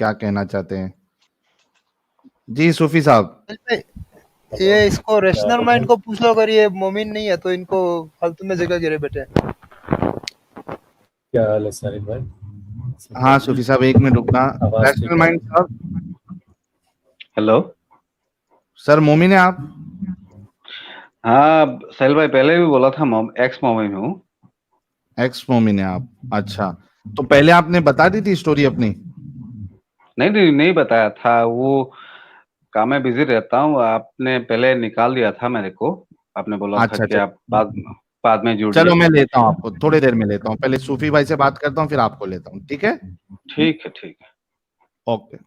क्या कहना चाहते हैं? जी सूफी साहब। ये इसको रेशनल माइंड को पूछ लो, अगर ये मोमिन नहीं है तो इनको फालतू में जगह गिरे बैठे। क्या हाल है साहिल भाई? हाँ सूफी साहब, एक मिनट रुकना। आवाज ठीक रैशनल है? माइंड साहब। हेलो सर मोमिन है आप? हाँ साहिल भाई, पहले भी बोला था एक्स मोमिन हूँ। एक्स मोमिन है आप? अच्छा, तो पहले आपने बता दी थी स्टोरी अपनी? नहीं बताया था, वो काम में बिजी रहता हूँ। आपने पहले निकाल दिया था मेरे को। आपने बोला था अच्छा कि आप बाद में जुड़िए। चलो मैं लेता हूँ आपको, थोड़ी देर में लेता हूँ। पहले सूफी भाई से बात करता हूँ, फिर आपको लेता हूँ, ठीक है? ठीक है। ओके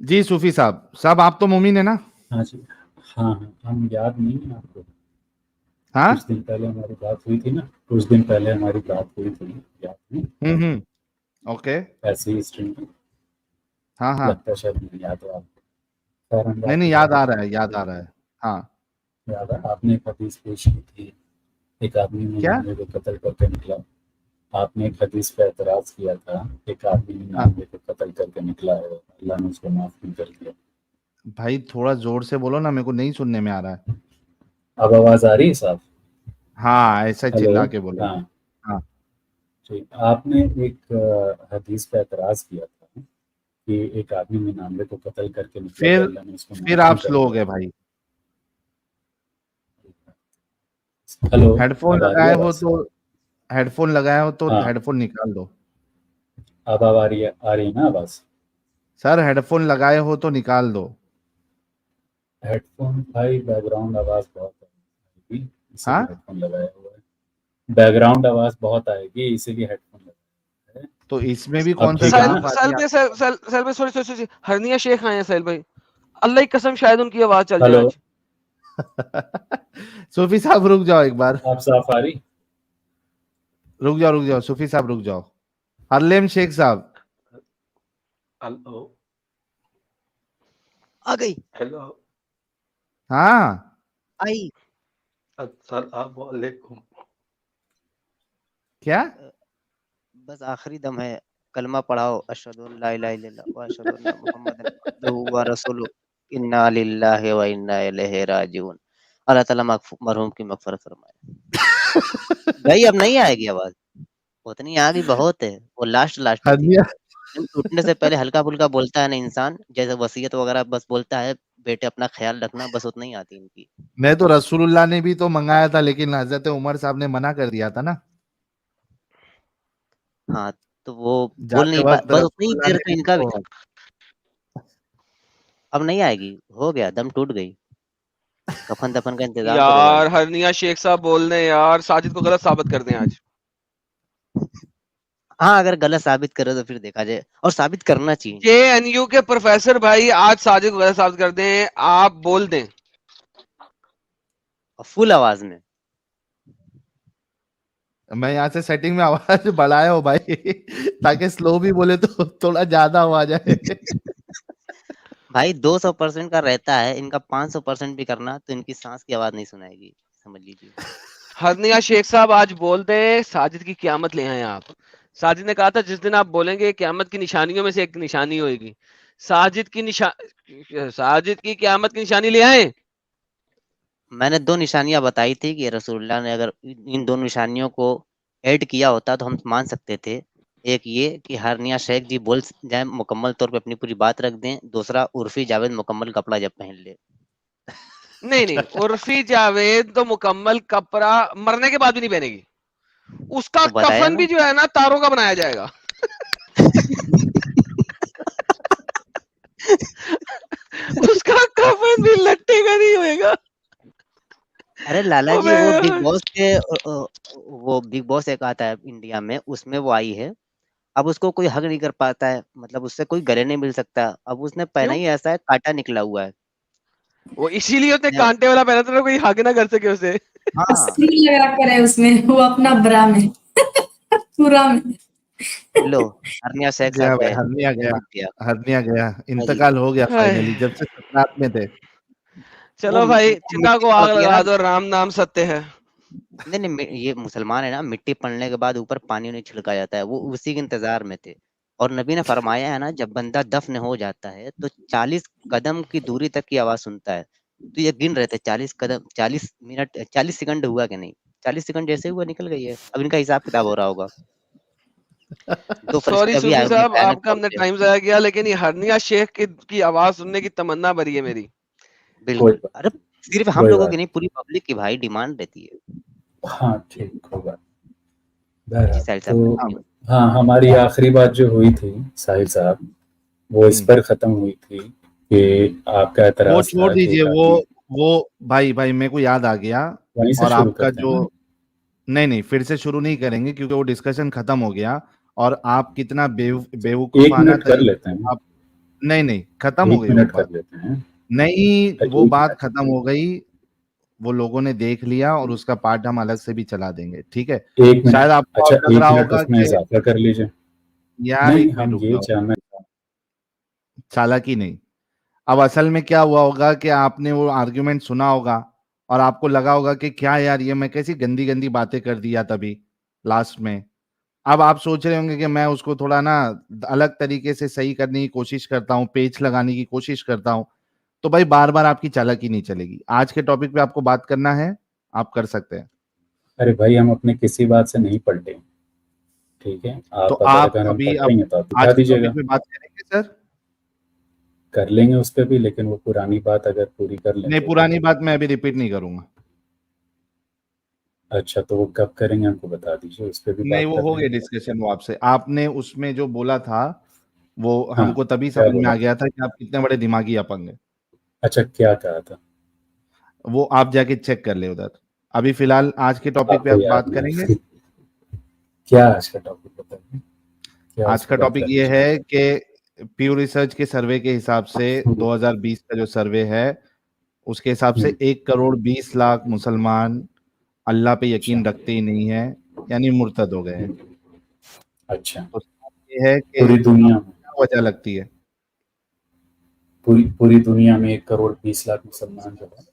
जी। सूफी साहब आप तो मोमिन है ना? हाँ जी। हाँ, हम याद नहीं है आपको? हाँ कुछ दिन पहले हमारी बात हुई थी ना, याद नहीं? ओके। ऐसे ही स्ट्रीम में हाँ लगता है, शायद नहीं याद है आपको। खैर, हम बात नहीं नहीं याद कर आ रहे रहा है, याद आ रहा है। हाँ थे। याद है, आपने एक हदीस पेश की थी, एक आदमी क्या? 99 को कत्ल करके निकला। आपने एक हदीस पे एतराज किया था, एक आदमी 99 को कत्ल करके निकला है, अल्लाह ने उसको माफ नहीं कर दिया। भाई थोड़ा जोर से बोलो ना, मेरे को नहीं सुनने में आ रहा है। अब आवाज आ रही है साहब? हाँ ऐसा हेलो। चिल्ला के बोलो। हाँ हाँ ठीक। आपने एक हदीस पे एतराज किया था कि एक आदमी 99 को कत्ल करके निकला तो अल्लाह ने उसको माफ फिर नहीं आप कर स्लो हो दिया। गए भाई। हेलो, हेडफोन अब आ रही लगाए है हो आवाज? तो हाँ, हेडफोन निकाल दो। अब आ रही है ना आवाज? सर हेडफोन लगाए हो तो निकाल दो। हेडफोन भाई, बैकग्राउंड आवाज बहुत आएगी, इसीलिए हाँ हेडफोन लगाया हुआ है। बैकग्राउंड आवाज बहुत आएगी, इसीलिए हेडफोन लगाया है। तो इसमें भी अब कौन सा ठीक है साहिल ना? साफ साहिल आती भाई, साहिल भाई, सॉरी, हरनिया शेख आए हैं साहिल भाई। अल्लाह की कसम शायद उनकी आवाज चल जाए हेलो, आज। सूफी साहब रुक जाओ एक बार। आप साफ आ रही? रुक जाओ सूफी साहब रुक जाओ। हरलेम शेख साहब। हेलो आ गई। हेलो हाँ आई। अस्सलाम वालेकुम। क्या? बस आखिरी दम है, कलमा पढ़ाओ, अशहदु अल्ला इलाहा इल्लल्लाह व अशहदु अन्ना मुहम्मदन अब्दुहु व रसूलुहु, इन्ना लिल्लाहि व इन्ना इलैहि राजिऊन। अल्लाह ताला मरहूम की मगफरत फरमाए। भाई अब नहीं आएगी आवाज, उतनी आ गई बहुत है। वो लास्ट में थी। हरनिया टूटने से पहले हल्का फुल्का बोलता है ना इंसान, जैसे वसीयत वगैरह बस बोलता है, बेटे अपना ख्याल रखना, बस उतना ही आती इनकी। नहीं तो रसूलुल्लाह ने भी तो मंगाया था, लेकिन हजरत उमर साहब ने मना कर दिया था ना। हाँ, तो वो बोल जाते नहीं पा, वक्त बस उतनी ही रसूलुल्लाह देर ने तो भी इनका भी तो। था। अब नहीं आएगी, हो गया, दम टूट गई। कफन दफन का इंतजाम करो भाई। यार हरनिया शेख साहब बोल रहे हैं यार, साजिद को गलत साबित कर दें आज। हाँ, अगर गलत साबित करे तो फिर देखा जाए, और साबित करना चाहिए। JNU के प्रोफेसर भाई आज साजिद को गलत साबित कर दें, आप बोल दें। फुल आवाज में। मैं यहाँ से सेटिंग में आवाज बढ़ाया हो भाई ताकि स्लो भी बोले तो थोड़ा ज्यादा हो आ जाए। भाई 200% का रहता है, इनका 500% भी करना तो इनकी सांस की आवाज नहीं सुनाएगी, समझ लीजिए। हरनिया शेख साहब आज बोल दें, साजिद की क़यामत ले आए आप। साजिद ने कहा था जिस दिन आप बोलेंगे क़यामत की निशानियों में से एक निशानी होगी। साजिद की क़यामत की निशानी ले आए। मैंने 2 निशानियां बताई थी कि रसूलुल्लाह ने अगर इन 2 निशानियों को ऐड किया होता तो हम मान सकते थे। एक ये कि हरनिया शेख जी बोल जाए, मुकम्मल तौर पे अपनी पूरी बात रख दें। दूसरा, उर्फी जावेद मुकम्मल कपड़ा जब पहन ले। नहीं, उर्फी जावेद तो मुकम्मल कपड़ा मरने के बाद भी नहीं पहनेगी। उसका तो बताया कफन ना। भी जो है ना तारों का बनाया जाएगा। उसका कफन भी लट्टे का नहीं होएगा। अरे लाला जी, अबे वो बिग बॉस के वो बिग बॉस एक आता है इंडिया में, उसमें वो आई है। अब उसको कोई हग नहीं कर पाता है, मतलब उससे कोई गले नहीं मिल सकता। अब उसने पहना क्यों? ही ऐसा है, कांटा निकला हुआ है। वो इसीलिए उसने कांटे वाला पहना था, कोई हग ना कर सके उसे। हाँ, स्क्रीन लगा कर है उसमें, वो अपना ब्रा में पूरा में। लो, हरनिया शेख गया साहब भाई, गए, हरनिया गया, इंतकाल हो गया हाय। फाइनली, जब से सकरात में थे। वो चलो भाई, वो चिता मिट्टी को आग पड़ती है ना। लगा दो, राम नाम सत्य है। नहीं, ये मुसलमान है ना, मिट्टी पड़ने के बाद ऊपर पानी नहीं छिड़का जाता है, वो उसी के इंतजार में थे। और नबी ने फरमाया है ना, जब बंदा दफन हो जाता है तो 40 कदम की दूरी तक की आवाज सुनता है। तो ये गिन रहे थे 40 कदम, 40 मिनट, 40 सेकंड हुआ कि नहीं, 40 सेकंड जैसे हुआ निकल गई है। अब इनका हिसाब किताब हो रहा होगा। दो सॉरी फरिश्ते अभी आए, सूफी उनकी साहब, बयान आपका हमने टाइम जाया किया, लेकिन ये हरनिया शेख की आवाज सुनने की तमन्ना भरी है मेरी। कोई बिल्कुल। बात अरे सिर्फ हम कोई लोगों बात की नहीं, पूरी पब्लिक की भाई डिमांड रहती है। हाँ ठीक होगा। जी बहरहाल साहिल साहब, तो continue। हाँ, हमारी आखिरी बात जो हुई थी साहिल साहब, वो इस पर खत्म हुई थी कि आपका वो एतराज छोड़ था कि दीजिए, एक आदमी वो भाई मेरे को याद आ गया। वहीं से और शुरू आपका करते हैं जो ना। नहीं फिर से शुरू नहीं करेंगे, क्योंकि वो डिस्कशन खत्म हो गया। और आप कितना एक बेवकूफाना मिनट कर तरीके लेते हैं, आप नहीं खत्म हो एक गई वो मिनट कर बात। लेते हैं। नहीं, वो एक बात मिनट खत्म हो गई, वो लोगों ने देख लिया, और उसका पार्ट हम अलग से भी चला देंगे, ठीक है। एक मिनट शायद आपको अच्छा, अब लग एक रहा मिनट होगा उसमें कि इजाफा कर लीजिए। यार नहीं, एक मिनट हम रुक ये जाओ, जानना चालाकी नहीं। अब असल में क्या हुआ होगा कि आपने वो आर्ग्यूमेंट सुना होगा, और आपको लगा होगा कि क्या यार, ये मैं कैसी गंदी गंदी बातें कर दिया तभी लास्ट में। अब आप सोच रहे होंगे कि मैं उसको थोड़ा ना अलग तरीके से सही करने की कोशिश करता हूँ, पेच लगाने की कोशिश करता हूँ। तो भाई बार बार आपकी चालाकी नहीं चलेगी। आज के टॉपिक पे आपको बात करना है, आप कर सकते हैं। अरे भाई, हम अपने किसी बात से नहीं पलटे, ठीक है। तो आप आप अगर हम अभी अब पलटेंगे तो आप दिखा आज के दीजिएगा, टॉपिक पे बात करेंगे सर। कर लेंगे उस पर भी, लेकिन वो पुरानी बात अगर पूरी कर नहीं, लेंगे पुरानी तो। बात मैं अभी रिपीट नहीं करूंगा। अच्छा, तो वो कब करेंगे हमको बता दीजिए, उस पर भी नहीं, बात वो कर हो गया लेंगे। डिस्कशन वो आपसे, आपने उसमें जो बोला था वो हाँ, हमको तभी क्या समझ में बोला आ था? गया था कि आप कितने बड़े दिमागी अपंग हैं। अच्छा, क्या कहा था? वो आप जाके चेक कर ले उधर। अभी फिलहाल आज के टॉपिक पे आपको आप याद बात करेंगे। नहीं? क्या आज का टॉपिक बताइए, क्या आज उस का पर बात टॉपिक करनी ये चाहिए? है कि प्यू रिसर्च के सर्वे के हिसाब से 2020 का जो सर्वे है, उसके हिसाब से 1,20,00,000 मुसलमान अल्लाह पे अच्छा, यकीन रखते ही नहीं है, यानी मुर्तद हो गए हैं। अच्छा। तो सवाल ये है कि पूरी दुनिया में क्या वजह लगती है। पूरी पूरी दुनिया में 1,20,00,000 मुसलमान जो है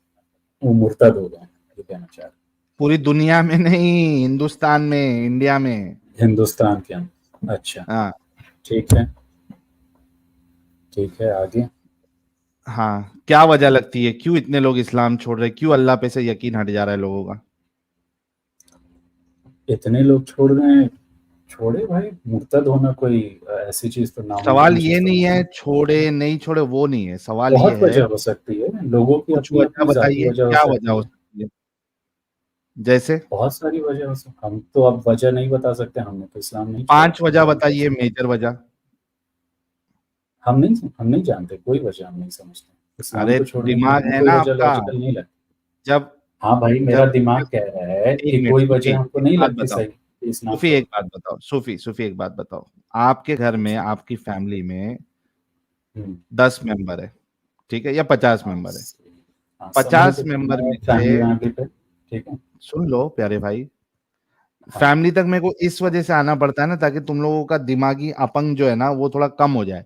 वो मुर्तद हो गए हैं, ये कहना चाह रहे पूरी दुनिया में नहीं, हिंदुस्तान में, इंडिया में। हैं। हिंदुस्तान के अंदर, अच्छा, हाँ ठीक है, ठीक है, आगे। हाँ, क्या वजह लगती है, क्यों इतने लोग इस्लाम छोड़ रहे हैं, क्यों अल्लाह पे से यकीन हट जा रहा है लोगों का। इतने लोग छोड़ रहे हैं, छोड़े भाई, मुर्तद होना कोई ऐसी चीज तो सवाल नामुमकिन ये चीज तो नहीं नहीं है है। छोड़े नहीं छोड़े, वो नहीं है सवाल, ये बहुत है वजह हो सकती है, लोगों की कुछ अपनी वजह अपनी जाती बताइए, वजह हो क्या वजह सकती हो है। सकती है। जैसे बहुत सारी वजह हो सकती, हम तो अब वजह नहीं बता सकते, हमने तो इस्लाम नहीं छोड़ा, 5 वजह हम क्या बताइए, सकते? मेजर वजह। हम नहीं जानते, कोई वजह हम नहीं समझते। इस्लाम अरे को छोड़ने की दिमाग हमें है कोई ना वजह आपका। लॉजिकल नहीं लगती। जब हाँ भाई, मेरा जब दिमाग कह रहा है एक कि मिनट कोई सूफी, वजह हमको एक नहीं बात लगती बताओ, सही कि इस्लाम सूफी एक छोड़ो। बात बताओ, सूफी एक बात बताओ। आपके घर में, आपकी फैमिली में हम्म, 10 मेंबर है, ठीक है, या 50 हाँ, मेंबर है। हाँ, समझ 50 गए मेंबर मैं में फैमिली से, वैमिली पे, ठीक है। सुन लो प्यारे भाई, हाँ, फैमिली तक मेरे को इस वजह से आना पड़ता है ना, ताकि तुम लोगों का दिमागी अपंग जो है ना, वो थोड़ा कम हो जाए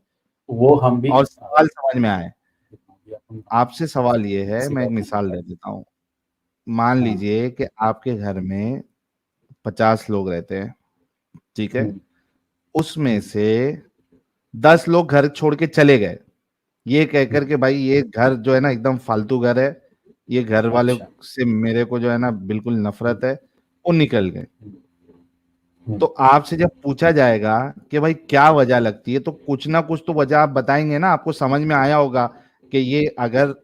वो हम भी और सवाल समझ में आए। अपन आपसे सवाल ये है, ऐसी मैं एक बात नहीं मिसाल दे बताई। देता हूँ। मान हाँ, लीजिए कि आपके घर में 50 लोग रहते हैं, ठीक है। हम्म, उसमें हम्म, से 10 लोग घर छोड़ के चले गए, ये कहकर हम्म, के भाई ये घर जो है ना एकदम फालतू घर है, ये घर वाले अच्छा, से मेरे को जो है ना बिल्कुल नफरत है, वो निकल गए। हम्म, तो आपसे जब पूछा जाएगा कि भाई क्या वजह लगती है, तो कुछ ना कुछ तो वजह आप बताएंगे ना। आपको समझ में आया होगा कि ये अगर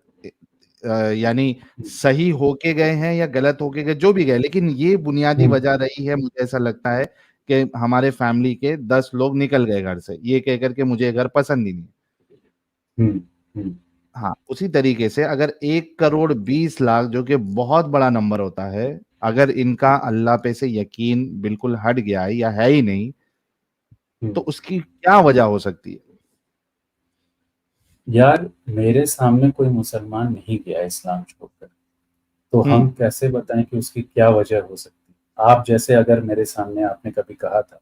यानी सही होके गए हैं या गलत होके गए, जो भी गए, लेकिन ये बुनियादी हम्म, वजह रही है, मुझे ऐसा लगता है कि हमारे फैमिली के 10 लोग निकल गए घर से, ये कहकर के मुझे घर पसंद ही नहीं। हम्म, हम्म, हाँ, उसी तरीके से अगर 1,20,00,000 जो कि बहुत बड़ा नंबर होता है, अगर इनका अल्लाह पे से यकीन बिल्कुल हट गया है या है ही नहीं, तो हम्म। उसकी क्या वजह हो सकती है। यार, मेरे सामने कोई मुसलमान नहीं गया इस्लाम छोड़कर, तो हम हम्म कैसे बताएं कि उसकी क्या वजह हो सकती है। आप जैसे अगर मेरे सामने आपने कभी कहा था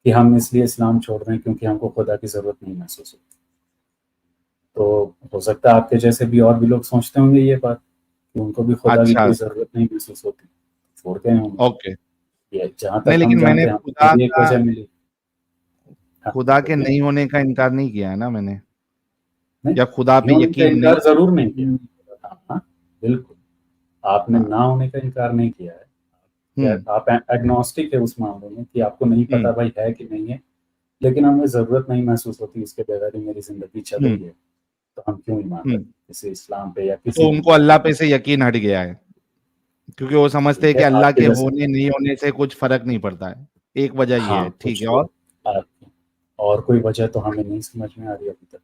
कि हम इसलिए इस्लाम छोड़ रहे हैं क्योंकि हमको खुदा की जरूरत नहीं महसूस होती, तो हो सकता है आपके जैसे भी और भी लोग सोचते होंगे ये बात कि उनको भी खुदा की अच्छा, कोई जरूरत नहीं महसूस होती, छोड़ते हैं हम। ओके। ये जहाँ नहीं, तक हम लेकिन मैंने जानते हैं, हमको खुदा भी एक का वजह मिली। खुदा के नहीं होने का इनकार नहीं किया है ना मैंने, नहीं, या खुदा पे नहीं होने का यकीन इनकार नहीं। जरूर नहीं किया। हाँ, बिल्कुल आपने हाँ। ना होने का इनकार नहीं किया है। आप एग्नोस्टिक है उस मामले में कि आपको नहीं पता भाई है कि नहीं है, लेकिन हमें जरूरत नहीं महसूस होती इसके बगैर ही मेरी जिंदगी चल रही है, तो हम क्यों ईमान रखें किसी इस्लाम पे या किसी तो उनको अल्लाह पे से यकीन हट गया है, क्योंकि वो समझते हैं कि अल्लाह के होने नहीं होने से कुछ फर्क नहीं पड़ता है। एक वजह ये है। ठीक है, और कोई वजह तो हमें नहीं समझ में आ रही अभी तक।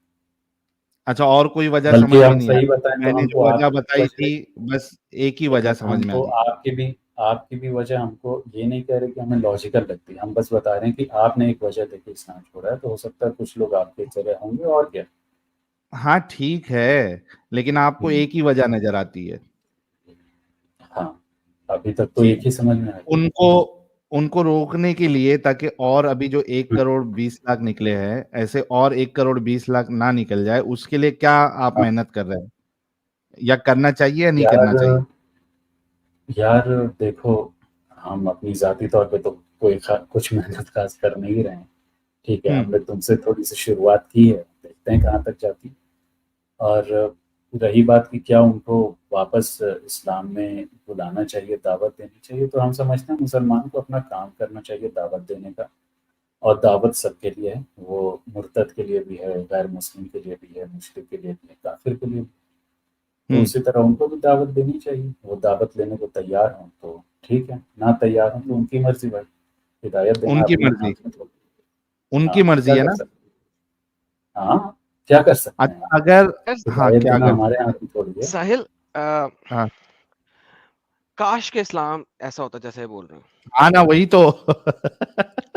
अच्छा, और कोई वजह समझ बल्कि में हम नहीं आ सही रही। बताएं तो मैंने जो हमको वजह आपकी बताई वजह, थी बस एक ही वजह समझ में आ हमको रही। आपकी भी वजह हमको ये नहीं कह रहे कि हमें लॉजिकल लगती है, हम बस बता रहे हैं कि आपने एक वजह देखी इस्लाम छोड़ा है, तो हो सकता है कुछ लोग आपके तरह होंगे और क्या। हाँ ठीक है, लेकिन आपको एक ही वजह नजर आती है। हाँ, अभी तक तो एक ही समझ में आया। उनको रोकने के लिए, ताकि और अभी जो 1,20,00,000 निकले हैं ऐसे और 1,20,00,000 ना निकल जाए, उसके लिए क्या आप मेहनत कर रहे हैं, या करना चाहिए या नहीं करना चाहिए? यार देखो, हम अपनी जाती तौर पे तो कोई कुछ मेहनत खास कर नहीं रहे हैं, ठीक है। हमने तुमसे थोड़ी सी शुरुआत की है, देखते हैं कहाँ तक जाती। और रही बात कि क्या उनको वापस इस्लाम में बुलाना चाहिए, दावत देनी चाहिए, तो हम समझते हैं मुसलमान को अपना काम करना चाहिए दावत देने का। और दावत सबके लिए है, वो मुर्तद के लिए भी है, गैर मुस्लिम के लिए भी है, मुशरिक के लिए भी है, काफिर के लिए भी। तो उसी तरह उनको भी दावत देनी चाहिए। वो दावत लेने को तैयार हों तो ठीक है, ना तैयार हों तो उनकी मर्जी भाई। हिदायत देना उनकी अपने मर्जी, हाथ में थोड़ी। उनकी मर्जी है ना। हाँ, क्या कर सकते हैं। अच्छा, अगर हाँ, हिदायत क्या देना कर हमारे हाथ में थोड़ी है। साहिल, हाँ काश के इस्लाम ऐसा होता जैसे बोल रहे हो। हाँ ना, वही तो।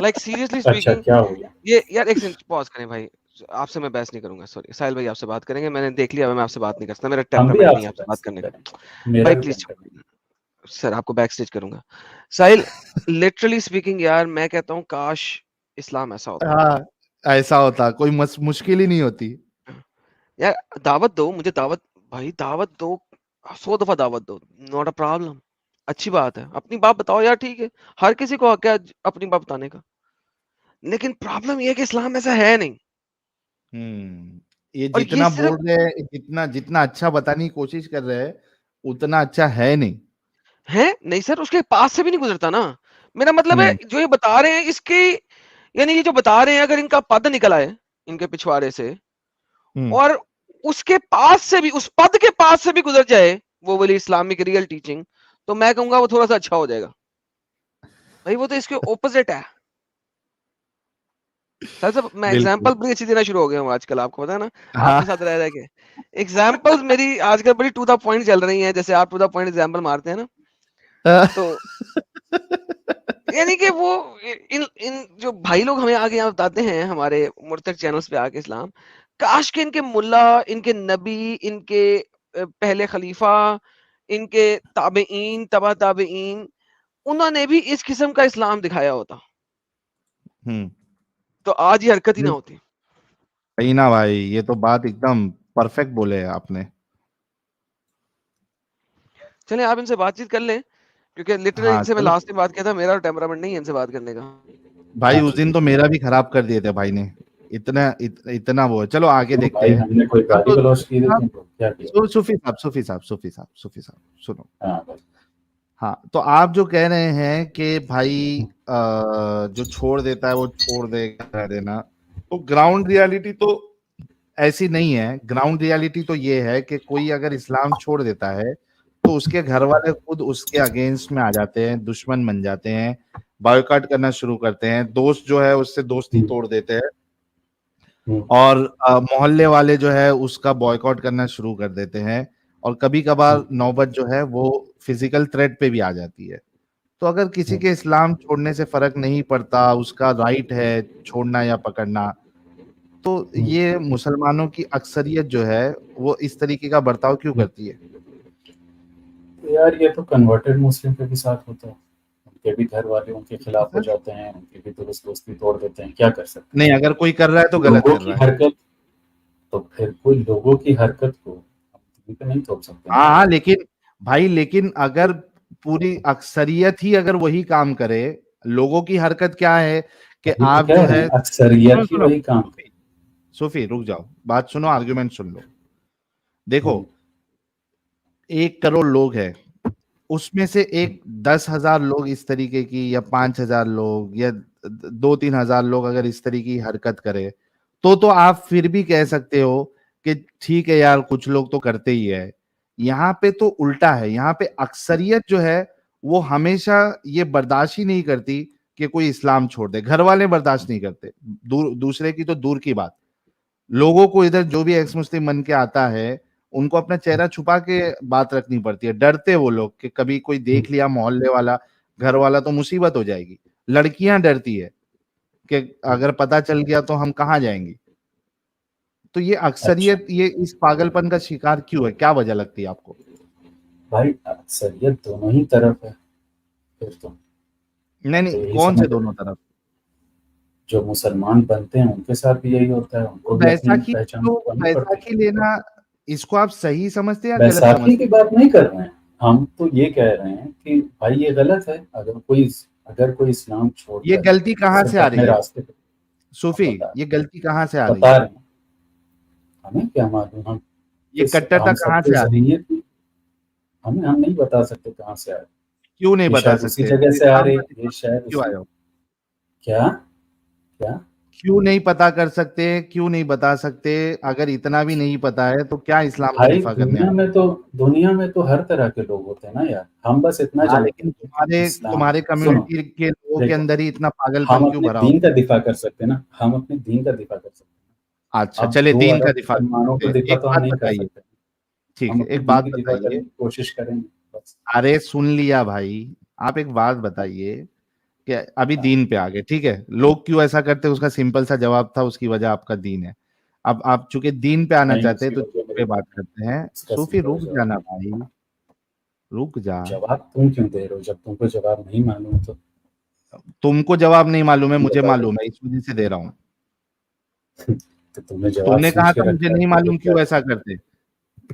लाइक सीरियसली अच्छा, स्पीकिंग, क्या हो गया? ये यार एक सेकंड पॉज करें भाई, आपसे मैं बहस नहीं करूंगा। सॉरी साहिल भाई, आपसे बात करेंगे, मैंने देख लिया, मैं आपसे बात नहीं कर सकता, मेरा हम भी टेम्परामेंट नहीं है आपसे आपसे बात करने का। मेरा भाई भी प्लीज temperament। सर, आपको बैक स्टेज करूंगा। साहिल, लिटरली स्पीकिंग यार, मैं कहता हूँ काश इस्लाम ऐसा होता। हाँ, ऐसा होता, कोई मुश्किल ही नहीं होती। यार दावत दो मुझे, दावत भाई दावत दो, 100 दफा दावत दो, नॉट अ प्रॉब्लम, अच्छी बात है। अपनी बात बताओ यार, ठीक है, हर किसी को हक है अपनी बात बताने का। लेकिन प्रॉब्लम ये है कि इस्लाम ऐसा है नहीं। ये और ये जितना सिर्फ बोल रहे हैं, जितना जितना अच्छा बताने की कोशिश कर रहे हैं, उतना अच्छा है नहीं। है नहीं सर, उसके पास से भी नहीं गुजरता ना। मेरा मतलब है जो ये बता रहे हैं इसके, यानी ये जो बता रहे हैं, अगर इनका पद निकल आए इनके पिछवाड़े से, और उसके पास से भी, उस पद के पास से भी गुजर जाए वो वाली इस्लामिक रियल टीचिंग, तो मैं कहूंगा वो थोड़ा सा अच्छा हो जाएगा। भाई वो तो इसके ओपोजिट है। सर सब मैं एग्जांपल बड़ी अच्छी देना शुरू हो गया हूँ आजकल, आपको पता है ना, आपके साथ रह रह के एग्जांपल्स मेरी आजकल बड़ी टू द पॉइंट चल रही हैं, जैसे आप टू द पॉइंट एग्जांपल मारते हैं ना। तो यानी कि वो इन इन जो भाई लोग हमें आगे यहाँ बताते हैं हमारे मुर्तक चैनल्स पे आके इस्लाम, काश के इनके मुल्ला, इनके नबी, इनके पहले खलीफा, इनके ताबेईन, तबा ताबेईन, उन्होंने भी इस किस्म का इस्लाम दिखाया होता, तो आज ये हरकत ही ना होती। सही ना भाई, ये तो बात एकदम परफेक्ट बोले आपने। चलें आप इनसे बातचीत कर लें, क्योंकि लिटरली हाँ इनसे मैं चलो लास्ट में बात किया था, मेरा टेम्परामेंट नहीं है इनसे बात करने का। भाई, उस दिन तो मेरा भी खराब कर दिए थे भाई ने, इतना वो है। चलो आगे देखते भाई हैं। हमने कोई गाली तो गलौज की थी तुमको? क्या किया? सूफी साहब सुनो। हाँ भाई। हाँ, तो आप जो कह रहे हैं कि भाई जो छोड़ देता है वो छोड़ देगा देना, तो ग्राउंड रियलिटी तो ऐसी नहीं है। ग्राउंड रियलिटी तो ये है कि कोई अगर इस्लाम छोड़ देता है तो उसके घर वाले खुद उसके अगेंस्ट में आ जाते हैं, दुश्मन बन जाते हैं, बॉयकॉट करना शुरू करते हैं, दोस्त जो है उससे दोस्ती तोड़ देते हैं, और मोहल्ले वाले जो है उसका बॉयकॉट करना शुरू कर देते हैं, और कभी कभार नौबत जो है वो फिजिकल थ्रेट पे भी आ जाती है। तो अगर किसी के इस्लाम छोड़ने से फर्क नहीं पड़ता, उसका राइट है छोड़ना या पकड़ना, तो ये मुसलमानों की अक्सरियत जो है वो इस तरीके का बर्ताव क्यों करती है? तो यार ये तो कन्वर्टेड मुस्लिम के भी साथ होता है, उनके भी घर वाले उनके खिलाफ हो जाते हैं, उनकी भी दोस्ती तोड़ देते हैं, क्या कर सकते हैं। नहीं, अगर कोई कर रहा है तो गलत लोगों कर की रहा है। हरकत, तो फिर कोई लोगों की हरकत को हम तो नहीं तोड़ सकते। हाँ, लेकिन भाई, लेकिन अगर पूरी अक्सरियत ही अगर वही काम करे, लोगों की हरकत क्या है कि वही तो आप कह जो रहे है हैं, अक्सरियत सुनो ही सुनो वही काम सूफी सूफी, रुक जाओ, बात सुनो, आर्गुमेंट सुन लो। देखो, 1 करोड़ लोग हैं, उसमें से एक 10,000 लोग इस तरीके की, या 5,000 लोग, या 2-3 हजार लोग अगर इस तरीके की हरकत करे, तो आप फिर भी कह सकते हो कि ठीक है यार, कुछ लोग तो करते ही है। यहाँ पे तो उल्टा है, यहाँ पे अक्सरियत जो है वो हमेशा ये बर्दाश्त ही नहीं करती कि कोई इस्लाम छोड़ दे। घर वाले बर्दाश्त नहीं करते, दूसरे की तो दूर की बात। लोगों को इधर जो भी एक्स मुस्लिम बन के आता है, उनको अपना चेहरा छुपा के बात रखनी पड़ती है। डरते वो लोग कि कभी कोई देख लिया, मोहल्ले वाला, घर वाला, तो मुसीबत हो जाएगी। लड़कियां डरती है कि अगर पता चल गया तो हम कहाँ जाएंगी। तो ये अच्छा अक्सरियत ये इस पागलपन का शिकार क्यों है? क्या वजह लगती है आपको? भाई, अक्सरियत दोनों ही तरफ है फिर तो। नहीं तो नहीं, यही कौन से समझ दोनों तरफ? जो मुसलमान बनते हैं उनके साथ भी यही होता है, तो उनको भी अपनी बैसाखी, पहचान तो छुपानी पड़ती है। बैसाखी लेना, इसको आप सही समझते हैं या गलत बैसाखी समझते की हैं? बात नहीं कर रहे हैं हम, तो ये कह रहे हैं कि भाई ये गलत है। अगर कोई इस्लाम ये छोड़कर गलती कहाँ से सिर्फ आ अपने रही है रास्ते पे, सूफी? हम ये गलती कहाँ से आ रही बता है? रहे हैं, हमें क्या मालूम। ये कट्टरता हम कहाँ सबके से आ रही है? जहनीत में, हम नहीं बता सकते कहाँ से आए। क्यों नहीं ये बता शायद उसी सकते? जगह फिर से आ इस्लाम रही, का ये दिफा शायद क्यों उसी। आए हो? क्या क्या क्यों नहीं पता कर सकते? क्यों नहीं बता सकते? अगर इतना भी नहीं पता है तो क्या इस्लाम का भाई, दिफा करने आए? दुनिया में तो हर तरह के लोग होते हैं ना यार। हम बस इतना हाँ, जानते लेकिन हैं कि तुम्हारे इस्लाम, तुम्हारे सुनो, कम्युनिटी के लोगों के देखो, अंदर ही इतना पागलपन हम क्यों अपने भरा दीन हुआ का दिफा कर सकते हैं ना, हम अपने दीन का दिफा कर सकते है? हैं। अच्छा, अब चले 2 दीन का अरब दिफा मुसलमानों करते का हैं। दिफा एक तो हम बात नहीं कर बताइए, सकते। ठीक हम है, अपने एक दीन बात की दिफा करने बताइए। की कोशिश करेंगे बस। अरे सुन लिया भाई, आप एक बात बताइए कि अभी हाँ, दीन पे आ गए, ठीक है, लोग क्यों ऐसा करते हैं, उसका सिंपल सा जवाब था, उसकी वजह आपका दीन है। अब आप चूंकि दीन पे आना नहीं, चाहते हैं उसकी तो वजह दीन मेरी पे बात बात करते हैं। इसका सूफी सिंपल रुक जवाब। जाना भाई, रुक जा। जवाब तुम क्यों दे रहे हो? जब तुमको जवाब नहीं मालूम तो तुमको जवाब नहीं मालूम है, तुम मुझे बता दो। मालूम है, इस वजह से दे रहा हूं। तो तुमने जवाब तुमने कहा सोच था के मुझे रखा है नहीं तो फिर मालूम क्या क्यों ऐसा करते।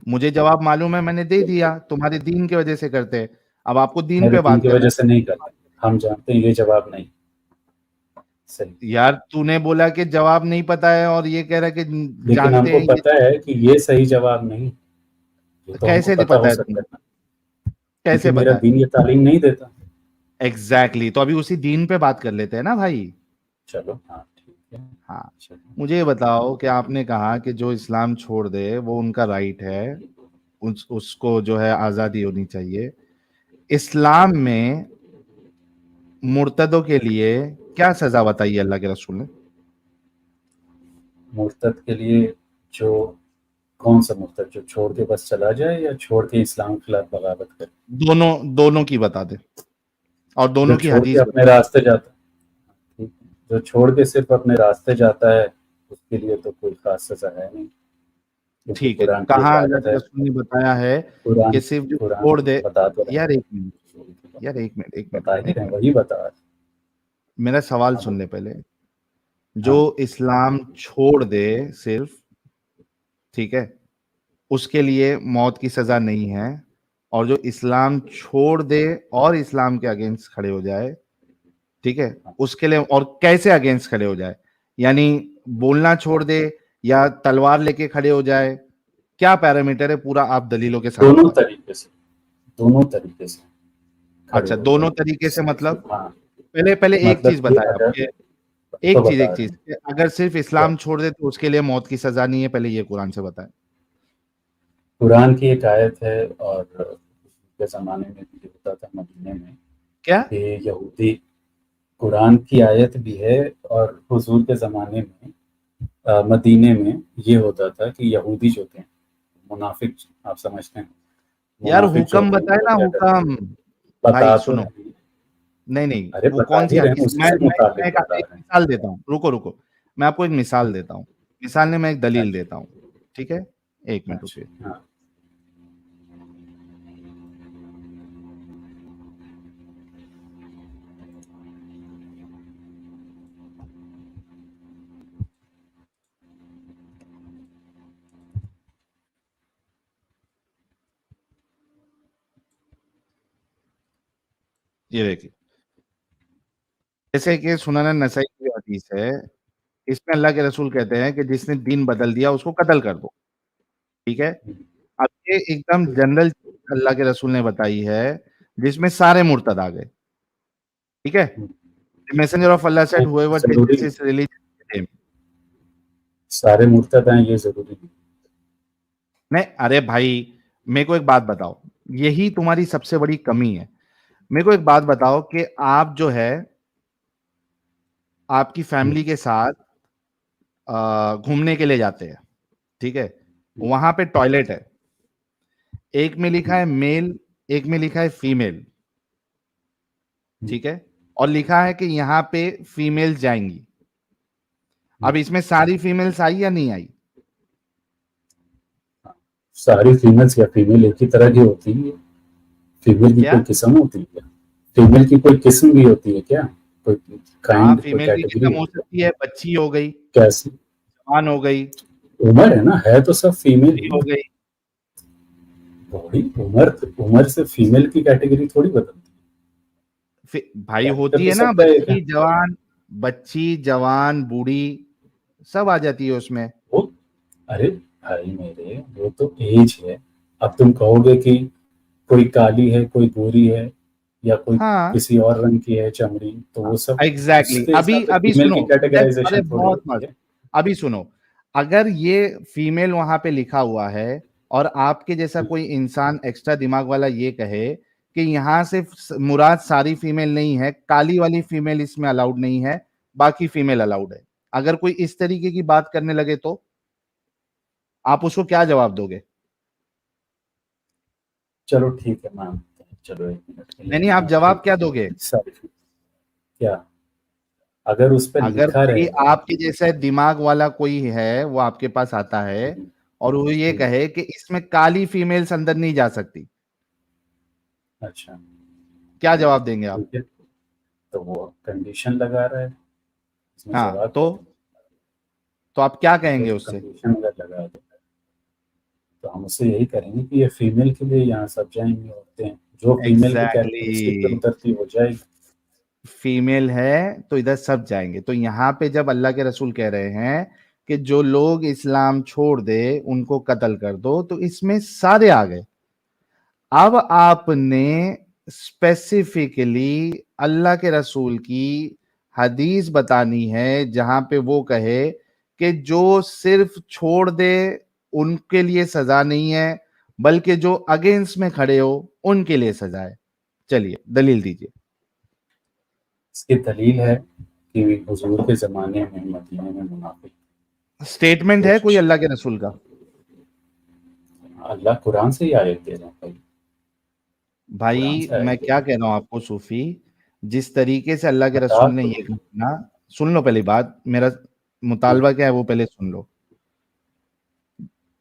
मुझे जवाब मालूम है, मैंने दे दिया, तुम्हारे दीन की वजह से करते हैं। अब आपको दीन मेरे पे दीन बात की करना वजह है से तो नहीं दीन पे कर बात। रहे। हम जानते हैं ये जवाब नहीं सही। यार तूने बोला कि जवाब नहीं पता है, और ये कह रहा है कि लेकिन जानते हमको हैं ये। पता है कि ये सही जवाब नहीं, ये तो हमको कैसे नहीं पता पता हो है सकता तुमको? है ना, क्योंकि कैसे मेरा पता है? दीन ये तालीम नहीं देता। एग्जैक्टली, तो अभी उसी दीन पे बात कर लेते हैं ना भाई। चलो, हाँ ठीक है, हाँ, चलो। मुझे ये बताओ कि आपने कहा कि जो इस्लाम छोड़ दे वो उनका राइट है, उसको जो है आज़ादी होनी चाहिए। इस्लाम में मुर्तदों के लिए क्या सजा बताई है अल्लाह के रसूल ने? मुर्तद के लिए जो, कौन सा मुर्तद, जो छोड़ के बस चला जाए या छोड़ के इस्लाम के खिलाफ बगावत करे? दोनों, दोनों की बता दे, और जो दोनों की छोड़ के हदीस अपने बता। रास्ते जाता है, ठीक है, जो छोड़ के सिर्फ अपने रास्ते जाता है उसके लिए तो कोई खास सजा है नहीं, क्योंकि ठीक है, कुरान की एक कहाँ अल्लाह आयत के है। रसूल ने बताया है कुरान कि सिर्फ जो कुरान छोड़ दे। बता तो रहे यार हैं, एक मिनट, यार एक मिनट, एक मिनट, बता ही एक रहे हैं, मिनट, वही बता रहे हैं। मेरा सवाल हाँ सुन बोलो। ले पहले। जो हाँ, इस्लाम छोड़ दे सिर्फ, ठीक है, उसके लिए मौत की सजा नहीं है। और जो इस्लाम छोड़ दे और इस्लाम के अगेंस्ट खड़े हो जाए, ठीक है, हाँ। उसके लिए, और कैसे अगेंस्ट खड़े हो जाए, यानी बोलना छोड़ दे या तलवार लेके खड़े हो जाए, क्या पैरामीटर है पूरा आप दलीलों के साथ दोनों बताओ। तरीके से, दोनों तरीके से खड़े अच्छा, हो दोनों जाए। तरीके से मतलब? हाँ, पहले पहले एक चीज मतलब कि बताया अगर, आपके, तो बता एक रहे चीज हैं कि अगर सिर्फ क्या, इस्लाम छोड़ दे तो उसके लिए मौत की सजा नहीं है, पहले ये कुरान से बताएं। कुरान की एक आयत है, और के ज़माने में भी होता था मदीने में क्या? कि यहूदी, कुरान की आयत भी है, और हुजूर के ज़माने में मदीने में ये होता था कि यहूदी जो थे, मुनाफिक, आप समझते हैं, यार मुनाफिक जो हुक्म थे बताए वो ना, क्या करते, हुक्म। भाई बता तो सुनो, रहे हैं। नहीं नहीं, अरे वो बता कौन सी ही रहे हैं, हदीस? उसी मैं से मैं मुताबिक एक, बता एक रहे हैं। मिसाल देता हूँ, रुको रुको, मैं आपको एक मिसाल देता हूँ, मिसाल ने मैं एक दलील अच्छा, देता हूँ, ठीक है, एक मिनट रुकिए। अच्छा, हाँ। ये देखिए, जैसे कि सुनन नसई की हदीस है, इसमें अल्लाह के रसूल कहते हैं कि जिसने दीन बदल दिया उसको कत्ल कर दो, ठीक है? अब ये एकदम जनरल अल्लाह के रसूल ने बताई है जिसमें सारे मुर्तद आ गए, ठीक है? The messenger of Allah said, whoever जरूरी teaches his religion with him. सारे मुर्तद हैं ये जरूरी नहीं। नहीं, अरे भाई मेरे को एक बात बताओ, यही तुम्हारी सबसे बड़ी कमी है। मेरे को एक बात बताओ कि आप जो है आपकी फैमिली के साथ घूमने के लिए जाते हैं, ठीक है? वहां पे टॉयलेट है, एक में लिखा है मेल, एक में लिखा है फीमेल, ठीक है? और लिखा है कि यहाँ पे फीमेल जाएंगी। अब इसमें सारी फीमेल्स आई या नहीं आई? सारी फीमेल्स या फीमेल एक ही तरह की होती है? फीमेल की क्या? कोई किस्म होती है क्या? फीमेल की कोई किस्म भी होती है क्या? कोई हाँ, काइंड, कोई फीमेल की कैटेगरी किस्म हो सकती है, बच्ची हो गई, कैसी? जवान हो गई, उम्र है ना, है तो सब फीमेल बूढ़ी हो गई। थोड़ी उम्र से फीमेल की कैटेगरी थोड़ी बदलती भाई कैरेक्टर होती तो है ना, सबका एक है। बच्ची जवान बूढ़ी सब आ जाती है उसमें। वो अरे भाई मेरे, वो तो एज है। अब तुम कहोगे कि कोई काली है, कोई गोरी है, या कोई हाँ किसी और रंग की है चमड़ी, तो वो सब एग्जैक्टली उसके हिसाब से अभी फीमेल सुनो, की कैटेगराइजेशन अरे थोड़ी बहुत होती मस्त, है। अभी सुनो, अगर ये फीमेल वहां पे लिखा हुआ है और आपके जैसा कोई इंसान एक्स्ट्रा दिमाग वाला ये कहे कि यहाँ से मुराद सारी फीमेल नहीं है, काली वाली फीमेल इसमें अलाउड नहीं है, बाकी फीमेल अलाउड है, अगर कोई इस तरीके की बात करने लगे तो आप उसको क्या जवाब दोगे? चलो ठीक है, मानते हैं, चलो 1 मिनट के लिए नहीं, आप जवाब क्या दोगे? क्या अगर उस पर अगर लिखा कोई रहे आपके जैसा दिमाग वाला कोई है, वो आपके पास आता है और वो ये कहे कि इसमें काली फीमेल्स अंदर नहीं जा सकती, अच्छा क्या जवाब देंगे आप? ठीक है, तो वो कंडीशन लगा रहा है, इसमें हाँ, जवाब तो आप क्या कहेंगे उससे? कंडीशन अगर लगा दे तो हम उससे यही करेंगे कि ये फीमेल के लिए यहाँ सब जाएंगी औरतें, जो फीमेल की कैरेक्टरिस्टिक पे उतरती हो जाएगी। फीमेल है तो इधर सब जाएंगे। तो यहाँ पे जब अल्लाह के रसूल कह रहे हैं कि जो लोग इस्लाम छोड़ दे उनको कत्ल कर दो, तो इसमें सारे आ गए। अब आपने स्पेसिफिकली अल्लाह के रसूल की हदीस बतानी है जहां पे वो कहे कि जो सिर्फ छोड़ दे उनके लिए सजा नहीं है, बल्कि जो अगेंस्ट में खड़े हो उनके लिए सजा है। चलिए दलील दीजिए। इसकी दलील है कि हुजूर के जमाने में मदीने में मुनाफिक स्टेटमेंट है कोई अल्लाह के रसूल का? अल्लाह कुरान से ही आयत दे रहा है भाई मैं क्या कह रहा हूं आपको सूफी, जिस तरीके से अल्लाह के रसूल ने ये कहा ना, सुन लो पहली बात, मेरा मुतालबा क्या है वो पहले सुन लो।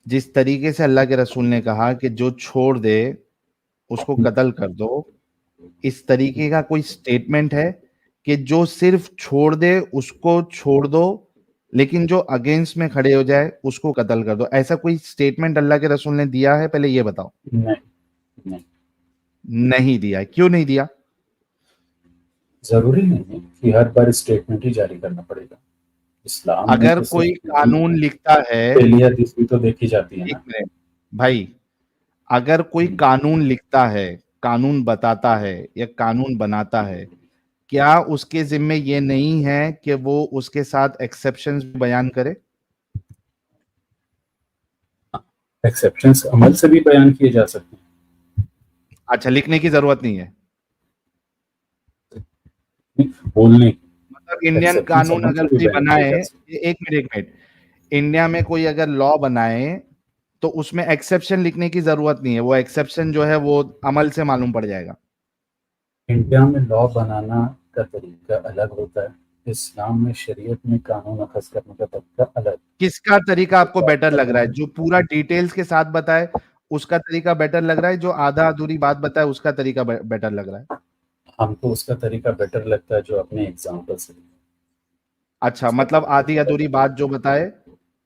जिस तरीके से अल्लाह के रसूल ने कहा कि जो छोड़ दे उसको कत्ल कर दो, इस तरीके का कोई स्टेटमेंट है कि जो सिर्फ छोड़ दे उसको छोड़ दो, लेकिन जो अगेंस्ट में खड़े हो जाए उसको कत्ल कर दो? ऐसा कोई स्टेटमेंट अल्लाह के रसूल ने दिया है? पहले ये बताओ। नहीं दिया है। क्यों नहीं दिया? जरूरी नहीं है कि हर बार स्टेटमेंट ही जारी करना पड़ेगा। इस्लाम अगर कोई कानून लिखता है, भी तो देखी जाती है ना भाई, अगर कोई कानून लिखता है, कानून बताता है या कानून बनाता है, क्या उसके जिम्मे ये नहीं है कि वो उसके साथ एक्सेप्शंस बयान करे? एक्सेप्शंस अमल से भी बयान किए जा सकते हैं। अच्छा, लिखने की जरूरत नहीं है बोलने, मतलब इंडियन कानून अगर कोई बनाए, एक मिनट, इंडिया में कोई अगर लॉ बनाए तो उसमें एक्सेप्शन लिखने की जरूरत नहीं है, वो एक्सेप्शन जो है वो अमल से मालूम पड़ जाएगा। इंडिया में लॉ बनाना का तरीका अलग होता है, इस्लाम में शरीयत में कानून अखज़ करने का तरीका अलग। किसका तरीका आपको बेटर लग रहा है? जो पूरा डिटेल्स के साथ बताए उसका तरीका बेटर लग रहा है, जो आधा अधूरी बात बताए उसका तरीका बेटर लग रहा है? हमको उसका तरीका बेटर लगता है जो अपने एग्जांपल से। अच्छा, मतलब आधी अधूरी बात जो बताए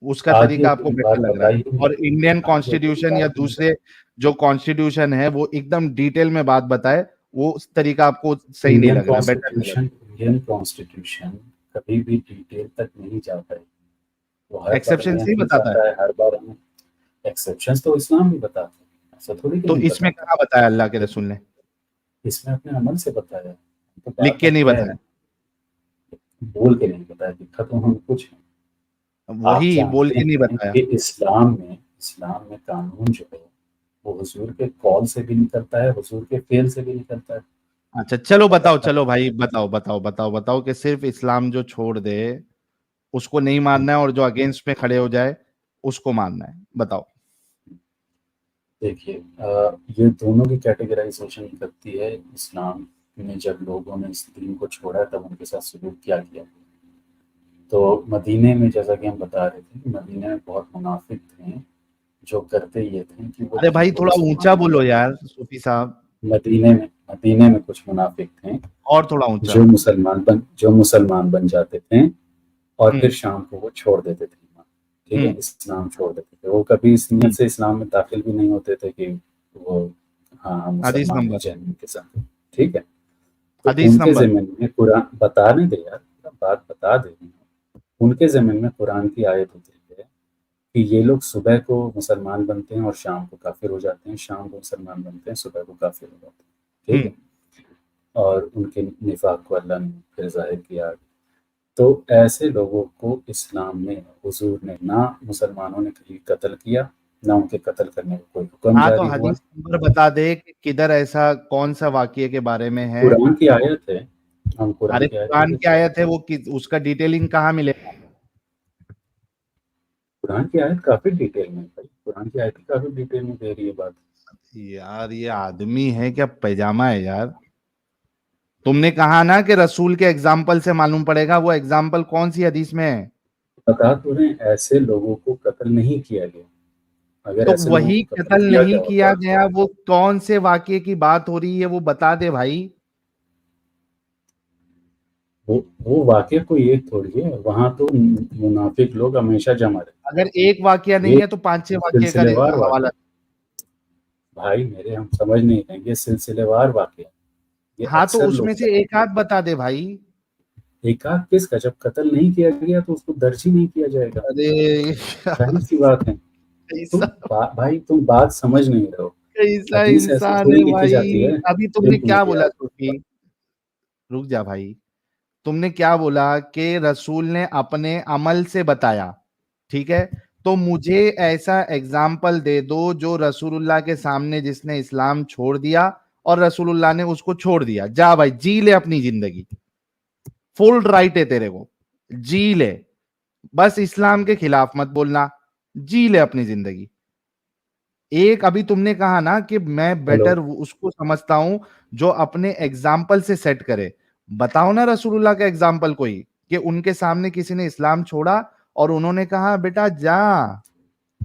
उसका तरीका आपको बेटर लग रहा है, और इंडियन कॉन्स्टिट्यूशन या दूसरे जो कॉन्स्टिट्यूशन है वो एकदम डिटेल में बात बताए, वो तरीका आपको सही नहीं लग रहा, बेटर लग रहा है। इंडियन कॉन्स्टिट्यूशन कभी भी डिटेल तक नहीं जाता है। वो हर बार एक्सेप्शंस हमें नहीं नहीं बताता है। चाहता है, हर बार हमें एक्सेप्शंस तो इस्लाम भी बताता है, ऐसा थोड़ी कि तो नहीं इसमें बताता। कहाँ बताया अल्लाह के रसूल ने? इसमें अपने अमल से बताया, तो लिख बात के नहीं है, बताया? बोल के नहीं बताया, लिखा तो हम कुछ है। आप वही बोल जानते के नहीं हैं बताया। कि इस्लाम में कानून जो है वो हुजूर के कॉल से भी निकलता है, हुजूर के फेल से भी निकलता है। अच्छा चलो बताओ, चलो भाई बताओ बताओ बताओ बताओ कि सिर्फ इस्लाम जो छोड़ दे उसको नहीं मानना है और जो अगेंस्ट में खड़े हो जाए उसको मानना है, बताओ। देखिए, ये दोनों की कैटेगराइजेशन करती है इस्लाम में। जब लोगों ने इस दीन को छोड़ा तब उनके साथ सलूक क्या किया। तो मदीने में, जैसा कि हम बता रहे थे, कि मदीने में बहुत मुनाफिक थे जो करते ये थे कि वो अरे भाई दीन को थोड़ा ऊंचा मुसलमानों बोलो में, यार सूफी साहब, मदीने में कुछ मुनाफिक थे और थोड़ा ऊंचा। जो मुसलमान बन जाते थे और फिर शाम को वो छोड़ देते थे ईमान, ठीक है, इस्लाम छोड़ देते थे। वो कभी इस नियत से इस्लाम में दाखिल भी नहीं होते थे कि वो हाँ हम हदीस मुसलमान हैं नंबर, जेन्युइन के साथ, ठीक है। तो हदीस उनके नंबर। ज़िम्मे में कुरान बताने दे यार, बात बता दे रही हूँ। उनके ज़िम्मे में कुरान की आयत होती है कि ये लोग सुबह को मुसलमान बनते हैं और शाम को काफिर हो जाते हैं, शाम को मुसलमान बनते हैं, सुबह को काफिर हो जाते हैं, ठीक है। और उनके निफाक को अल्लाह ने फिर जाहिर किया। तो ऐसे लोगों को इस्लाम में हुजूर ने ना मुसलमानों ने कहीं कत्ल किया, ना उनके कत्ल करने का कोई हुक्म हाँ तो जारी हुआ। हदीस नंबर बता दे कि किधर ऐसा कौन सा वाक्य के बारे में है। कुरान की आयत है, हम कुरान अरे की आयत कुरान की देते हैं। आयत है वो उसका डिटेलिंग कहाँ मिलेगा? कुरान की आयत काफी डिटेल में भाई, कुरान की आयत काफी डिटेल में दे रही है बात। यार ये आदमी है क्या पैजामा है यार? तुमने कहा ना कि रसूल के एग्जाम्पल से मालूम पड़ेगा, वो एग्जाम्पल कौन सी हदीस में है? बता तो रहे, ऐसे लोगों को कत्ल नहीं किया गया। अगर तो ऐसे लोगों वही को कत्ल कत्ल किया नहीं गया किया होता, गया, वो कौन से वाक्य की बात हो रही है वो बता दे भाई। वो वाक्य कोई एक थोड़ी है, वहां तो मुनाफिक लोग हमेशा जमा रहते अगर एक वाक्य हैं। नहीं ये है तो 5-6 वाक्य का सिलसिलेवार वाक्य, हवाला। भाई मेरे, हम समझ नहीं रहे, ये सिलसिलेवार वाक्य, ये हाँ तो अक्सर उसमें लोग से एक आध बता दे भाई। एकाक किसका, जब कत्ल नहीं किया गया तो उसको दर्ज ही नहीं किया जाएगा, अरे जाहिर सी बात है। कैसा भाई तुम बात समझ नहीं रहे हो। कैसा हदीस ऐसे इंसान थोड़ी है लिखी जाती भाई। है अभी तुमने सिंपल क्या सी बोला यार। सूफी? रुक जा भाई। तुमने क्या बोला कि रसूल ने अपने अमल से बताया, ठीक है। तो मुझे ऐसा एग्जाम्पल दे दो जो रसूलुल्लाह के सामने जिसने इस्लाम छोड़ दिया और रसूलुल्लाह ने उसको छोड़ दिया। जा भाई जी ले अपनी जिंदगी, फुल राइट है तेरे को, जी ले। बस इस्लाम के खिलाफ मत बोलना, जी ले अपनी जिंदगी। एक अभी तुमने कहा ना कि मैं हेलो, बेटर उसको समझता हूं जो अपने एग्जाम्पल से सेट करे। बताओ ना रसूलुल्लाह का एग्जाम्पल कोई, कि उनके सामने किसी ने इस्लाम छोड़ा और उन्होंने कहा बेटा जा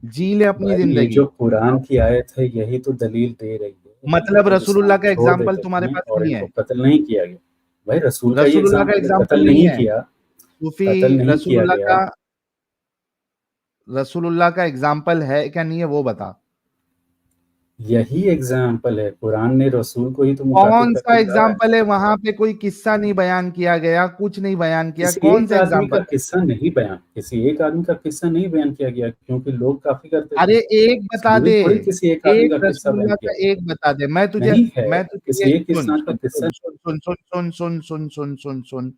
जी ले अपनी भाई ये जो जिंदगी। कुरान की आयत है यही तो दलील दे रही है कि ये मतलब लोग रसूलुल्लाह इस्लाम का छोड़ एग्जाम्पल देते तुम्हारे थे पास और नहीं इनको है? कत्ल नहीं किया गया। भाई रसूल का ये रसूलुल्लाह का एग्जाम्पल है, कत्ल एग्जाम्पल नहीं नहीं है किया, सूफी। कत्ल नहीं किया रसूलुल्लाह गया। का रसूलुल्लाह का एग्जाम्पल है क्या नहीं है वो बता। यही एग्जाम्पल है, कुरान ने रसूल को ही तो मुखातिब कौन सा करके कहा है। एग्जाम्पल है? वहां पे कोई किस्सा नहीं बयान किया गया, कुछ नहीं बयान किया, किसी कौन एक सा आदमी का एग्जाम्पल है? किस्सा नहीं बयान, किसी एक आदमी का किस्सा नहीं बयान किया गया, क्योंकि लोग काफी करते थे। अरे एक बता इसलिए दे, थोड़ी किसी एक आदमी एक का किस्सा बयान रसूलुल्लाह किया का गया। एक बता दे। नहीं है, मैं तुझे ये किसी एक सुन इंसान का सुन किस्सा। सुन सुन सुन सुन सुन सुन सुन सुन सुन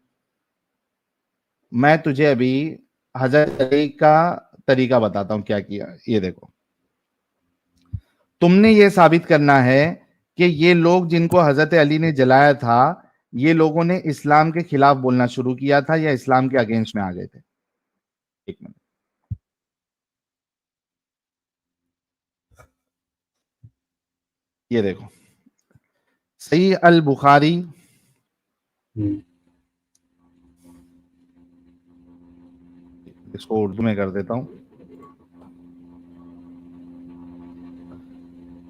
मैं तुझे अभी हजरत अली का तरीका बताता हूं क्या किया। ये देखो, तुमने ये साबित करना है कि ये लोग जिनको हजरत अली ने जलाया था, ये लोगों ने इस्लाम के खिलाफ बोलना शुरू किया था या इस्लाम के अगेंस्ट में आ गए थे। एक मिनट, ये देखो, सही अल बुखारी हम्म, इसको उर्दू में कर देता हूं।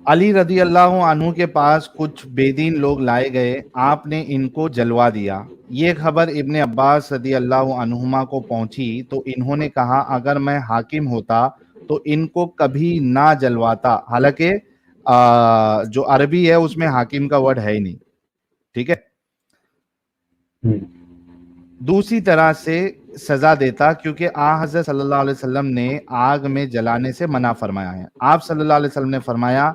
अली रदी अल्लाह अन्हु के पास कुछ बेदीन लोग लाए गए, आपने इनको जलवा दिया। ये खबर इब्ने अब्बास रदी अल्लाह अन्हुमा को पहुंची तो इन्होंने कहा अगर मैं हाकिम होता तो इनको कभी ना जलवाता। हालांकि जो अरबी है उसमें हाकिम का वर्ड है ही नहीं, ठीक है। हम्म, दूसरी तरह से सजा देता, क्योंकि हज़रत सल्लल्लाहु अलैहि वसल्लम ने आग में जलाने से मना फरमाया है। आप सल्लल्लाहु अलैहि वसल्लम ने फरमाया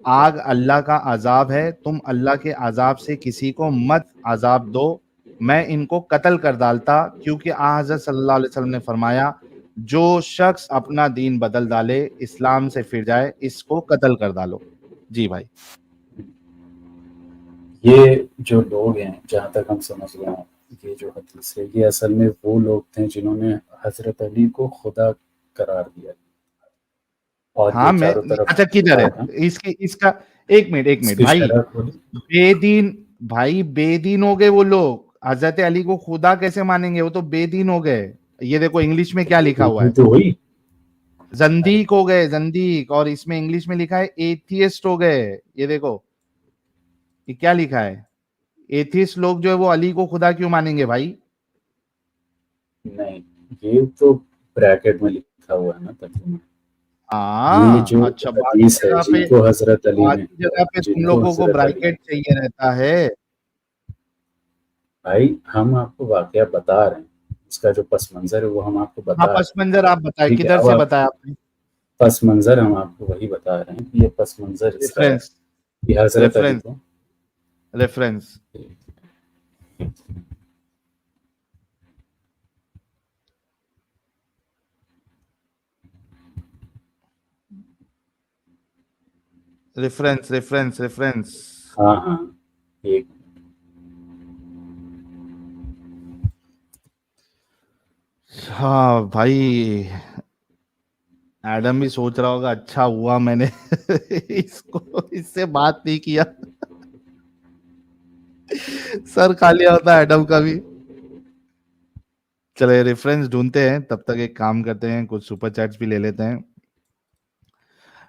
आग अल्लाह का अजाब है, तुम अल्लाह के अजाब से किसी को मत अजाब दो, मैं इनको कत्ल कर डालता, क्योंकि हज़रत सल्लल्लाहु अलैहि वसल्लम ने फरमाया जो शख्स अपना दीन बदल डाले, इस्लाम से फिर जाए, इसको कत्ल कर डालो। जी भाई। ये जो लोग हैं, जहाँ तक हम समझ गए हैं, ये जो हदीस है, ये असल में वो लोग थे जिन्होंने हजरत अली को खुदा करार दिया और हाँ ये मैं चारों तरफ अच्छा किधर था है इसकी इसका एक मिनट इसकी भाई, शरह खोली। बेदीन हो गए वो लोग। हजरत अली को खुदा कैसे मानेंगे, वो तो बेदीन हो गए। ये देखो इंग्लिश में क्या लिखा हुआ है, तो वही जंदीक हो गए, जंदीक, और इसमें इंग्लिश में लिखा है एथियस्ट हो गए। ये देखो ये क्या लिखा है, एथियस्ट लोग जो है वो अली को खुदा क्यों मानेंगे भाई? नहीं, ये तो ब्रैकेट में लिखा हुआ है ना तर्जुमा। ये हाँ जो अच्छा, हदीस है जिनको हजरत अली ने, बाकी जगह पे तुम जिनको लोगों को हजरत अली ब्रैकेट चाहिए रहता है। भाई, हम आपको वाकया बता रहे हैं, इसका जो पस मंजर है वो हम आपको हाँ बता रहे पस मंजर आप बताए, ठीक है, किधर अब से आप- बताया आपने? पस मंजर हम आपको वही बता रहे हैं कि ये पस मंजर इसका है रेफरेंस, कि हजरत अली रेफरेंस, को रेफरेंस। Reference, reference, reference. हाँ हाँ एक हाँ भाई, एडम भी सोच रहा होगा अच्छा हुआ मैंने इससे बात नहीं किया सर खा लिया होता एडम का भी। चले रेफरेंस ढूंढते हैं, तब तक एक काम करते हैं, कुछ सुपर चैट्स भी ले लेते हैं।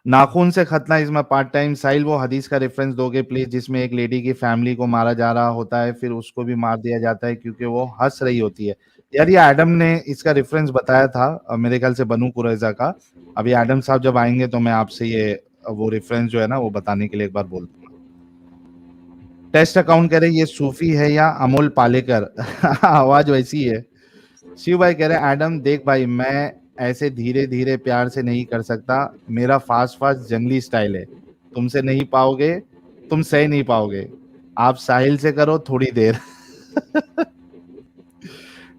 नाखून से खतना इज माई पार्ट टाइम। साहिल वो हदीस का रेफरेंस दोगे प्लीज, जिसमें एक लेडी की फैमिली को मारा जा रहा होता है, फिर उसको भी मार दिया जाता है क्योंकि वो हंस रही होती है। यार ये एडम ने इसका रेफरेंस बताया था मेरे ख्याल से बनू कुरैजा का। अभी एडम साहब जब आएंगे तो मैं आपसे ये वो रेफरेंस जो है ना वो बताने के लिए एक बार बोल दूंगा। टेस्ट अकाउंट कह रहे ये सूफी है या अमोल पालेकर आवाज वैसी है। शिव भाई कह रहे एडम देख भाई, मैं ऐसे धीरे धीरे प्यार से नहीं कर सकता, मेरा फास्ट फास्ट जंगली स्टाइल है, तुमसे नहीं पाओगे, तुम सह नहीं पाओगे, आप साहिल से करो थोड़ी देर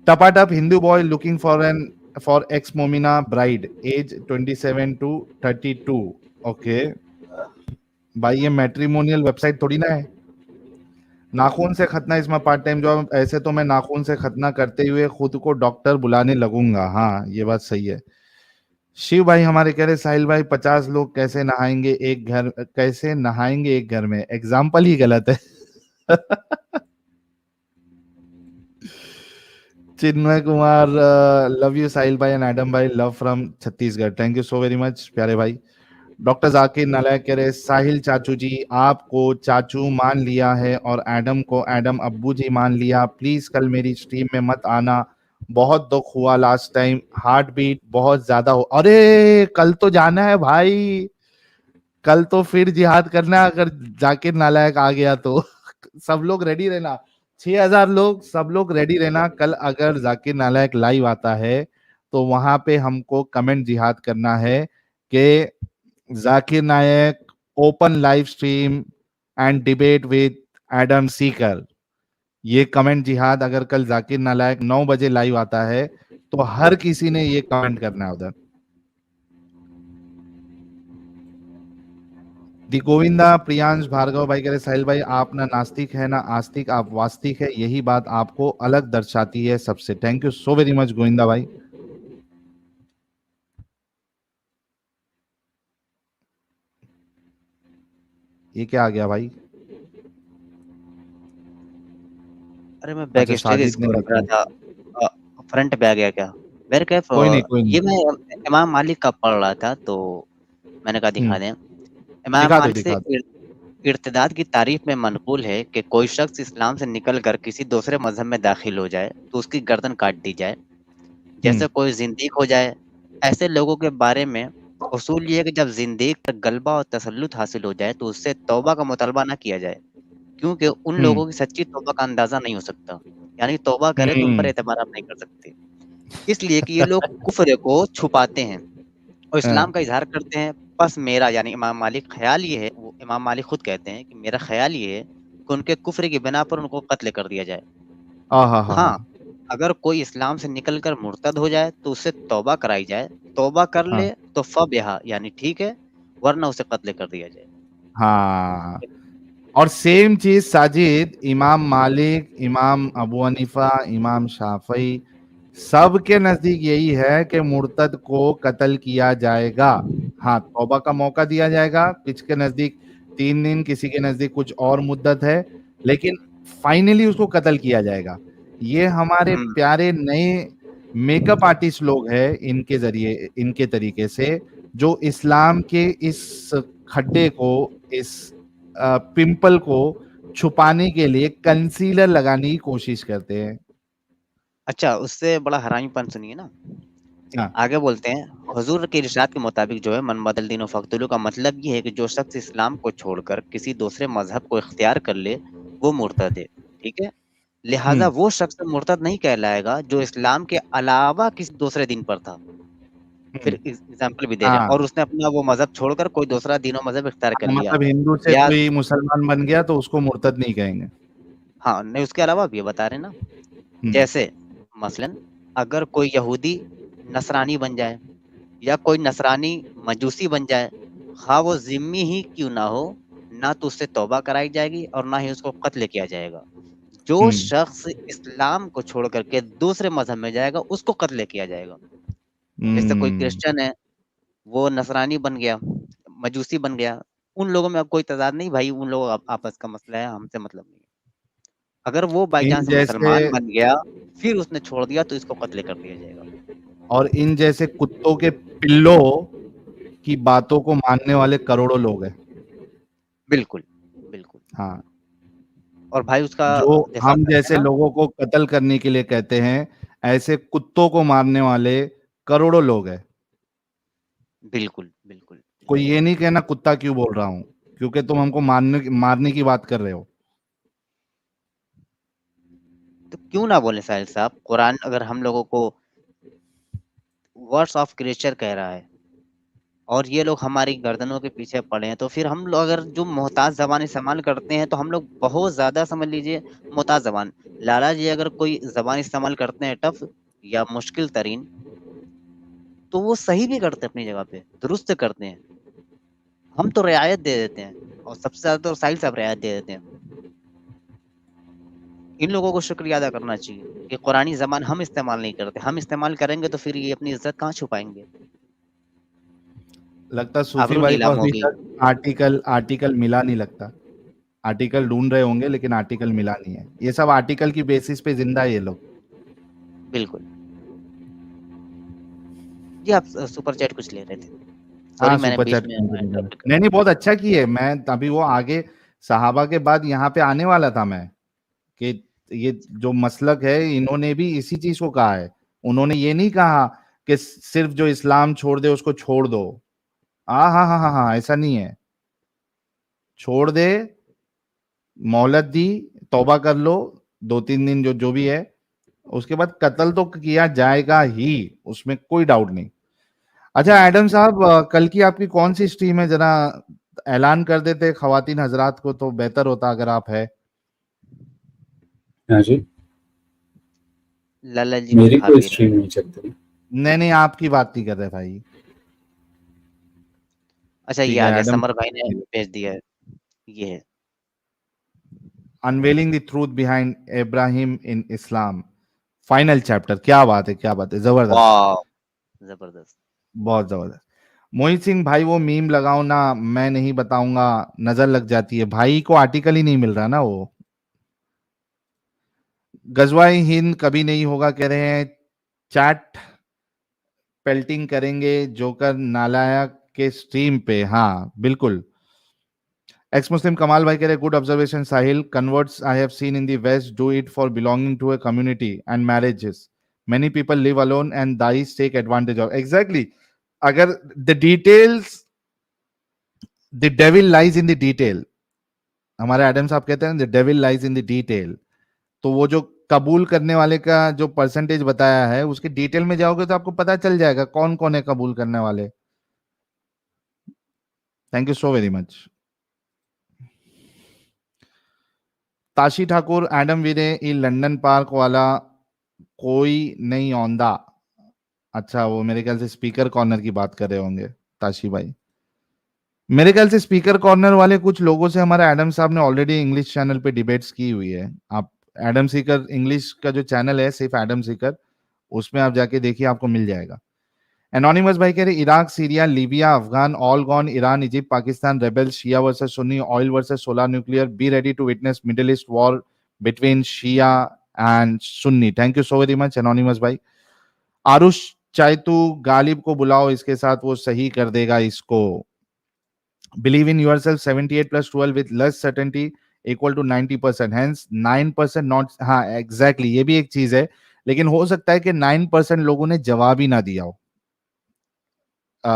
टपाटप Hindu boy looking for ex मोमिना ब्राइड एज 27 to 32। ओके भाई ये मैट्रिमोनियल वेबसाइट थोड़ी ना है। नाखून से खतना इसमें पार्ट टाइम जॉब, ऐसे तो मैं नाखून से खतना करते हुए खुद को डॉक्टर बुलाने लगूंगा। हाँ ये बात सही है। शिव भाई हमारे कह रहे साहिल भाई 50 लोग कैसे नहाएंगे एक घर में, एग्जाम्पल ही गलत है चिन्मय कुमार लव यू साहिल भाई एंड एडम भाई, love from Chhattisgarh, thank you so very much प्यारे भाई। डॉक्टर जाकिर नालायक कह रहे साहिल चाचू जी आपको चाचू मान लिया है और एडम को एडम अब्बू जी मान लिया, प्लीज कल मेरी स्ट्रीम में मत आना, बहुत दुख हुआ लास्ट टाइम, हार्ट बीट बहुत ज्यादा हो। अरे कल तो जाना है भाई, कल तो फिर जिहाद करना है, अगर जाकिर नालायक आ गया तो सब लोग रेडी रहना, 6000 लोग सब लोग रेडी रहना। कल अगर जाकिर नालायक लाइव आता है तो वहां पे हमको कमेंट जिहाद करना है कि Zakir Naik open live stream and debate with Adam Seeker. ये कमेंट जिहाद अगर कल जाकिर नालायक 9 बजे लाइव आता है तो हर किसी ने ये कमेंट करना है उधर। दी गोविंदा प्रियांश भार्गव भाई कह रहे साहिल भाई आप ना नास्तिक है ना आस्तिक, आप वास्तिक है, यही बात आपको अलग दर्शाती है सबसे। Thank you so very much Govinda भाई। ये क्या आ गया भाई? अरे मैं बैक अच्छा स्टेज साजिद ने स्क्रॉल कर रहा लिखा। था, फ्रंट पे आ गया क्या? मेरे कैफ कोई नहीं कोई ये नहीं, मैं इमाम मालिक का पढ़ रहा था तो मैंने कहा दिखा दें। इमाम दिखा दो मालिक से दिखा दो। इर्तिदाद की तारीफ में मनकूल है कि कोई शख्स इस्लाम से निकलकर किसी दूसरे मजहब में दाखिल हो जाए तो उसकी गर्दन काट दी जाए, जैसे कोई जिंदीक हो जाए। ऐसे लोगों के बारे में उसूल ये है कि जब जिंदीक पर गलबा और तसल्लुत हासिल हो जाए तो उससे तौबा का मुतालबा ना किया जाए, क्योंकि उन लोगों की सच्ची तौबा का अंदाजा नहीं हो सकता। यानी तौबा करे तो उन पर एतबार आप नहीं कर सकते, इसलिए कि ये लोग कुफ्र को छुपाते हैं और इस्लाम का इजहार करते हैं। बस मेरा यानी इमाम मालिक ख्याल ये है, वो इमाम मालिक खुद कहते हैं कि मेरा ख्याल ये है कि उनके कुफ्र की बिना पर उनको कत्ल कर दिया जाए। हाँ, अगर कोई इस्लाम से निकलकर मुर्तद हो जाए तो उससे तौबा कराई जाए, तौबा कर ले तो फबिहा यानी ठीक है, वरना उसे कत्ल कर दिया जाए। हाँ, और सेम चीज साजिद इमाम मालिक, इमाम अबू हनीफा, इमाम शाफई सबके नजदीक यही है कि मुर्तद को कत्ल किया जाएगा। हाँ, तौबा का मौका दिया जाएगा, किसी के नजदीक 3 दिन, किसी के नजदीक कुछ और मुद्दत है, लेकिन फाइनली उसको कत्ल किया जाएगा। ये हमारे प्यारे नए मेकअप आर्टिस्ट लोग हैं, इनके जरिए, इनके तरीके से जो इस्लाम के इस खड्डे को, इस पिंपल को छुपाने के लिए कंसीलर लगाने की कोशिश करते हैं। अच्छा, उससे बड़ा हरामीपन सुनिए ना। हाँ। आगे बोलते हैं, हुजूर के इरशाद के मुताबिक जो है मन बदल दीन फख्तुलू का मतलब ये है कि जो शख्स इस्लाम को छोड़कर किसी दूसरे मजहब को इख्तियार कर ले वो मुर्तद है, ठीक है। लिहाजा वो शख्स मुर्तद नहीं कहलाएगा जो इस्लाम के अलावा किसी दूसरे दिन पर था। फिर एग्जाम्पल भी दे रहे हैं, और उसने अपना वो मजहब छोड़कर कोई दूसरा दीन और मजहब इख्तियार कर लिया, मतलब हिंदू से या कोई मुसलमान बन गया तो उसको मुर्तद नहीं कहेंगे। हाँ नहीं, उसके अलावा भी ये बता रहे ना, जैसे मसलन अगर कोई यहूदी नसरानी बन जाए या कोई नसरानी मजूसी बन जाए, हाँ वो जिम्मी ही क्यों ना हो, ना तो उससे तौबा कराई जाएगी और ना ही उसको कत्ल किया जाएगा। जो शख्स इस्लाम को छोड़ करके दूसरे मजहब में जाएगा उसको कत्ल किया जाएगा। जैसे कोई क्रिश्चियन है, वो नसरानी बन गया, मजूसी बन गया, उन लोगों में अब कोई तजाद नहीं भाई, उन लोगों आपस का मसला है, हमसे मतलब नहीं। अगर वो बाई चांस मुसलमान बन गया फिर उसने छोड़ दिया तो इसको कत्ल कर दिया जाएगा। और इन जैसे कुत्तों के पिल्लों की बातों को मानने वाले करोड़ों लोग हैं। बिल्कुल बिल्कुल। हाँ, और भाई उसका जो जैसा हम जैसे लोगों को कत्ल करने के लिए कहते हैं, ऐसे कुत्तों को मारने वाले करोड़ों लोग हैं। बिल्कुल बिल्कुल। कोई ये नहीं कहना कुत्ता क्यों बोल रहा हूं, क्योंकि तुम हमको मारने की बात कर रहे हो। तो क्यों ना बोले साहिल साहब, कुरान अगर हम लोगों को वर्ड्स ऑफ क्रिएचर कह रहा है और ये लोग हमारी गर्दनों के पीछे पड़े हैं, तो फिर हम लोग अगर जो मोहताज जबान इस्तेमाल करते हैं तो हम लोग बहुत ज्यादा, समझ लीजिए, मोहताज जबान। लाला जी अगर कोई जबान इस्तेमाल करते हैं टफ या मुश्किल तरीन, तो वो सही भी करते हैं, अपनी जगह पे दुरुस्त करते हैं। हम तो रियायत दे देते हैं, और सबसे ज्यादा तो साहिल साहब रियायत दे देते हैं। इन लोगों को शुक्रिया अदा करना चाहिए कि कुरानी जबान हम इस्तेमाल नहीं करते, हम इस्तेमाल करेंगे तो फिर ये अपनी इज्जत कहाँ छुपाएंगे। लगता सूफी भाई को अभी तक आर्टिकल मिला नहीं लगता। आर्टिकल ढूंढ रहे होंगे लेकिन आर्टिकल मिला नहीं है। ये सब आर्टिकल की बेसिस पे जिंदा है ये लोग। बिल्कुल जी। आप सुपर चैट कुछ ले रहे थे? हाँ, मैंने सुपर बीच चैट में नहीं बहुत अच्छा की है। मैं अभी वो आगे सहाबा के बाद यहाँ पे आने वाला था मैं, कि ये जो मसलक है इन्होंने भी इसी चीज को कहा है। उन्होंने ये नहीं कहा कि सिर्फ जो इस्लाम छोड़ दे उसको छोड़ दो। हाँ हाँ हाँ हाँ हाँ, ऐसा नहीं है। छोड़ दे, मोहलत दी, तौबा कर लो 2-3 दिन, जो भी है, उसके बाद कत्ल तो किया जाएगा ही, उसमें कोई डाउट नहीं। अच्छा एडम साहब, कल की आपकी कौन सी स्ट्रीम है, जरा ऐलान कर देते खवातीन हजरात को तो बेहतर होता अगर आप है। हाँ जी, लाला जी मेरी कोई स्ट्रीम नहीं चलती। नहीं आपकी बात नहीं कर रहे भाई। अच्छा ये आ गया, समर भाई ने भेज दिया है, ये है unveiling the truth behind Ibrahim in Islam, final chapter. क्या बात है, क्या बात है, जबरदस्त, जबरदस्त, बहुत जबरदस्त। मोहित सिंह भाई वो मीम लगाओ ना, मैं नहीं बताऊंगा, नजर लग जाती है। भाई को आर्टिकल ही नहीं मिल रहा ना। वो गजवाई हिंद कभी नहीं होगा कह रहे हैं। चैट पेल्टिंग करेंगे जोकर नालायक के स्ट्रीम पे। हाँ बिल्कुल। एक्स मुस्लिम कमाल भाई कह रहे good observation Sahil, converts I have seen in the west do it for belonging to a community and marriages, many people live alone and thus take advantage of. Exactly, अगर the details, the devil lies in the detail, हमारे Adam साहब कहते हैं the devil lies in the detail. तो वो जो कबूल करने वाले का जो परसेंटेज बताया है उसके डिटेल में जाओगे तो आपको पता चल जाएगा कौन कौन है कबूल करने वाले। Thank you so very much. Tashi Thakur, Adam वीरे ई लंदन पार्क वाला कोई नहीं औंदा। अच्छा, वो मेरे ख्याल से स्पीकर कॉर्नर की बात कर रहे होंगे ताशी भाई। मेरे ख्याल से स्पीकर कॉर्नर वाले कुछ लोगों से हमारे एडम साहब ने ऑलरेडी इंग्लिश चैनल पे डिबेट्स की हुई है। आप एडम सीकर इंग्लिश का जो चैनल है सिर्फ एडम सीकर, उसमें आप जाके देखिए, आपको मिल जाएगा। एनोनिमस भाई कह रहे Iraq, Syria, Libya, Afghan all gone, Iran, Egypt, Pakistan, rebel, Shia versus Sunni, oil versus solar, nuclear, be ready to witness Middle East war between Shia and Sunni. Thank you so very much anonymous भाई। आरुष, चाहे तू गालिब को बुलाओ इसके साथ, वो सही कर देगा इसको। Believe in yourself 78 plus 12 with less certainty equal to 90%, hence 9% not। हाँ एग्जैक्टली, ये भी एक चीज है, लेकिन हो सकता है कि 9% लोगों ने जवाब ही ना दिया हो,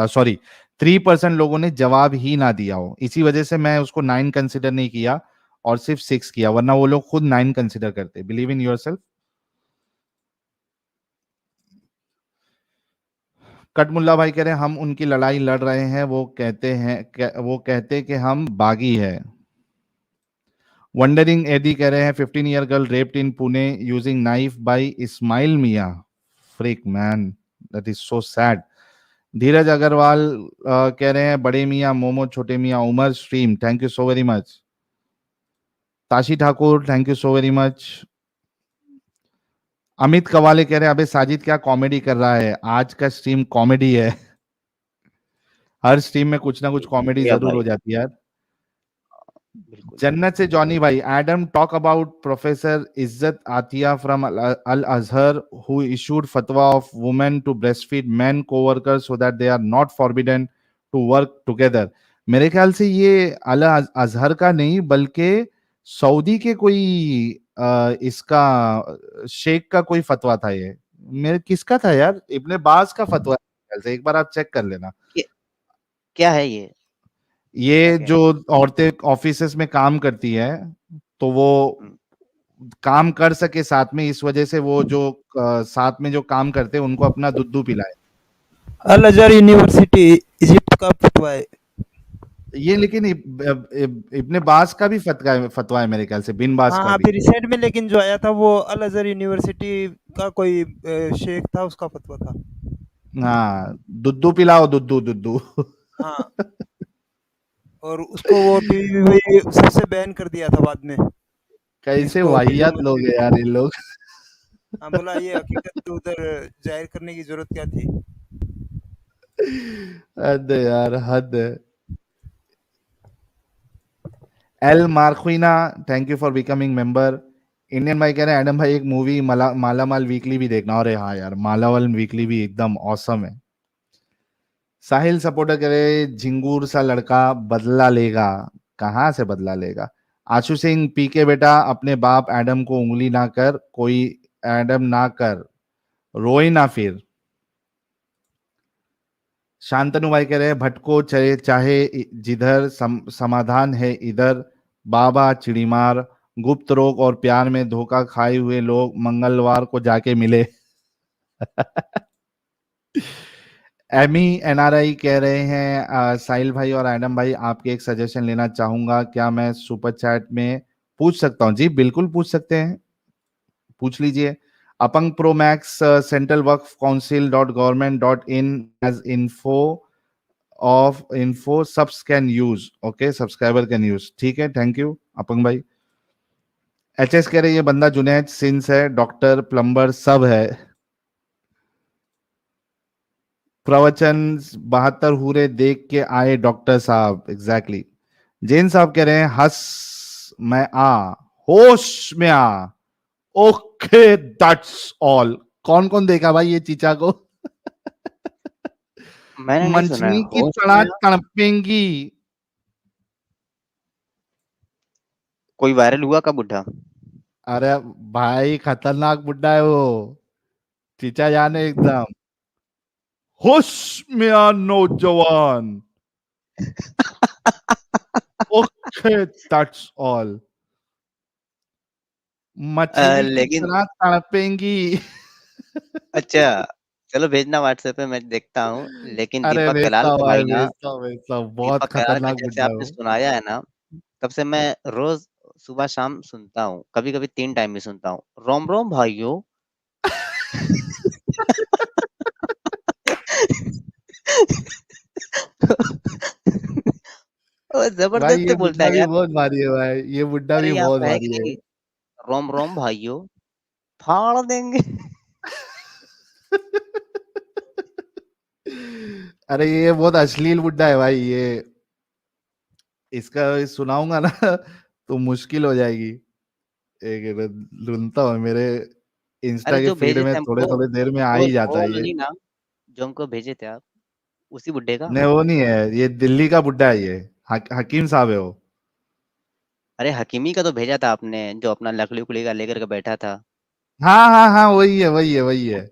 सॉरी 3% लोगों ने जवाब ही ना दिया हो, इसी वजह से मैं उसको 9 कंसिडर नहीं किया और सिर्फ 6 किया, वरना वो लोग खुद 9 कंसिडर करते। Believe in yourself. कटमुल्ला भाई कह रहे हैं हम उनकी लड़ाई लड़ रहे हैं, वो कहते कि हम बागी है। वंडरिंग एडी कह रहे हैं 15-year girl raped in Pune using knife by Ismail मियां। Frick man, that is so sad. Dheeraj Agarwal कह रहे हैं बड़े मियां मोमो, छोटे मियां Umar stream. Thank you so very much. Tashi Thakur, thank you so very much. Amit Kawale कह रहे हैं अबे साजिद क्या कॉमेडी कर रहा है, आज का स्ट्रीम कॉमेडी है। हर स्ट्रीम में कुछ ना कुछ कॉमेडी जरूर हो जाती है यार। जन्नत से जॉनी भाई, Adam talk about professor Izzat Atiyya from Al Azhar who issued फतवा of women to breastfeed men coworkers so that they are not forbidden to work together. मेरे ख्याल से ये अल अजहर का नहीं बल्कि सऊदी के कोई इसका शेख का कोई फतवा था। ये मेरे किसका था यार, इब्ने बाज का फतवा है, एक बार आप चेक कर लेना। क्या है ये जो औरतें ऑफिसेस में काम करती है तो वो काम कर सके साथ में, इस वजह से वो जो साथ में जो काम करते हैं उनको अपना दूध पिलाए। अल अजहर यूनिवर्सिटी इजिप्ट का फतवा है ये, लेकिन इब्ने बाज का भी फतवा है मेरे ख्याल से, बिन बाज का भी। अभी रिसेंट में लेकिन जो आया था वो अल अजहर यूनिवर्सिटी का कोई शेख था, उसका फतवा था। हाँ, दुद्धू पिलाओ, दुद्धू। हाँ और उसको वो टीवी में सबसे बैन कर दिया था बाद में। कैसे वाहियात लोग हैं यार ये लोग। हाँ, बोला ये हकीकत तो उधर जाहिर करने की जरूरत क्या थी। हद है यार, हद है। El Marquina, thank you for becoming member. Indian भाई कह रहे हैं एडम भाई एक मूवी मालामाल वीकली भी देखना। अरे हाँ यार, मालामाल वीकली भी एकदम ऑसम है। साहिल सपोर्टर कह रहे झिंगूर सा लड़का बदला लेगा, कहां से बदला लेगा। आशु सिंह, पीके बेटा अपने बाप एडम को उंगली ना कर, कोई एडम ना कर, रोए ना फिर। शांतनु भाई कह रहे हैं भटको चाहे जिधर समाधान है इधर, बाबा चिड़ीमार, गुप्त रोग और प्यार में धोखा खाए हुए लोग मंगलवार को जाके मिले। एमी एनआरआई कह रहे हैं साहिल भाई और एडम भाई आपके एक सजेशन लेना चाहूंगा, क्या मैं सुपर चैट में पूछ सकता हूं? जी बिल्कुल पूछ सकते हैं, पूछ लीजिए। अपंग pro max central Waqf council .gov.in as info subs can use, okay subscriber can use. ठीक है, थैंक यू अपंग भाई। एचएस कह रहे ये बंदा जुनैद सिंस है, डॉक्टर प्लम्बर सब है। प्रवचन 72 हुरे देख के आए डॉक्टर साहब, एग्जैक्टली। जैन साहब कह रहे हैं हंस में आ, होश में आ, ओके दैट्स ऑल। कौन कौन देखा भाई ये चीचा को? मैंने नहीं सुना है। मंचनी की चढ़ा तड़पेंगी। कोई वायरल हुआ का बुढ़ा? अरे भाई खतरनाक बुड्ढा है वो, चीचा जान है एकदम। होश में आ नौजवान, ओके दैट्स ऑल। मछली की लेकिन तरह तड़पेंगी। अच्छा, चलो भेजना व्हाट्सएप पे, मैं देखता हूँ। लेकिन अरे दीपक कलाल भेजता हूँ का भाई, भाई ना, भेजता हूँ, बहुत दीपक कलाल का खतरनाक जब से बुड्ढा है आपने वो। सुनाया है ना, तब से मैं रोज सुबह शाम सुनता हूँ, कभी-कभी 3 टाइम भी सुनता हूँ। रोम रोम भाइयों। वो भाई जबरदस्त ये बोलता बुड्ढा है भी यार। बहुत भारी है भाई, ये बुड्ढा भी अरे बहुत आप है कि भारी है। नहीं? रोम रोम भाइयों, फाड़ देंगे। अरे ये बहुत अश्लील बुड्ढा है भाई ये, इसका सुनाऊंगा ना तो मुश्किल हो जाएगी। एक मिनट ढूंढता हूँ, मेरे इंस्टा अरे के जो फीड भेजे में थे थोड़े हमको, थोड़े देर में आ वो ही जाता वो है ये। नहीं ना, जो हमको भेजे थे आप, उसी बुड्ढे का? नहीं वो नहीं है, ये दिल्ली का बुड्ढा है ये, हकीम साहब है वो। अरे हकीमी का तो भेजा था आपने, जो अपना लकड़ी-उकड़ी का लेकर के बैठा था। हाँ हाँ हाँ, वही है वही है वही है।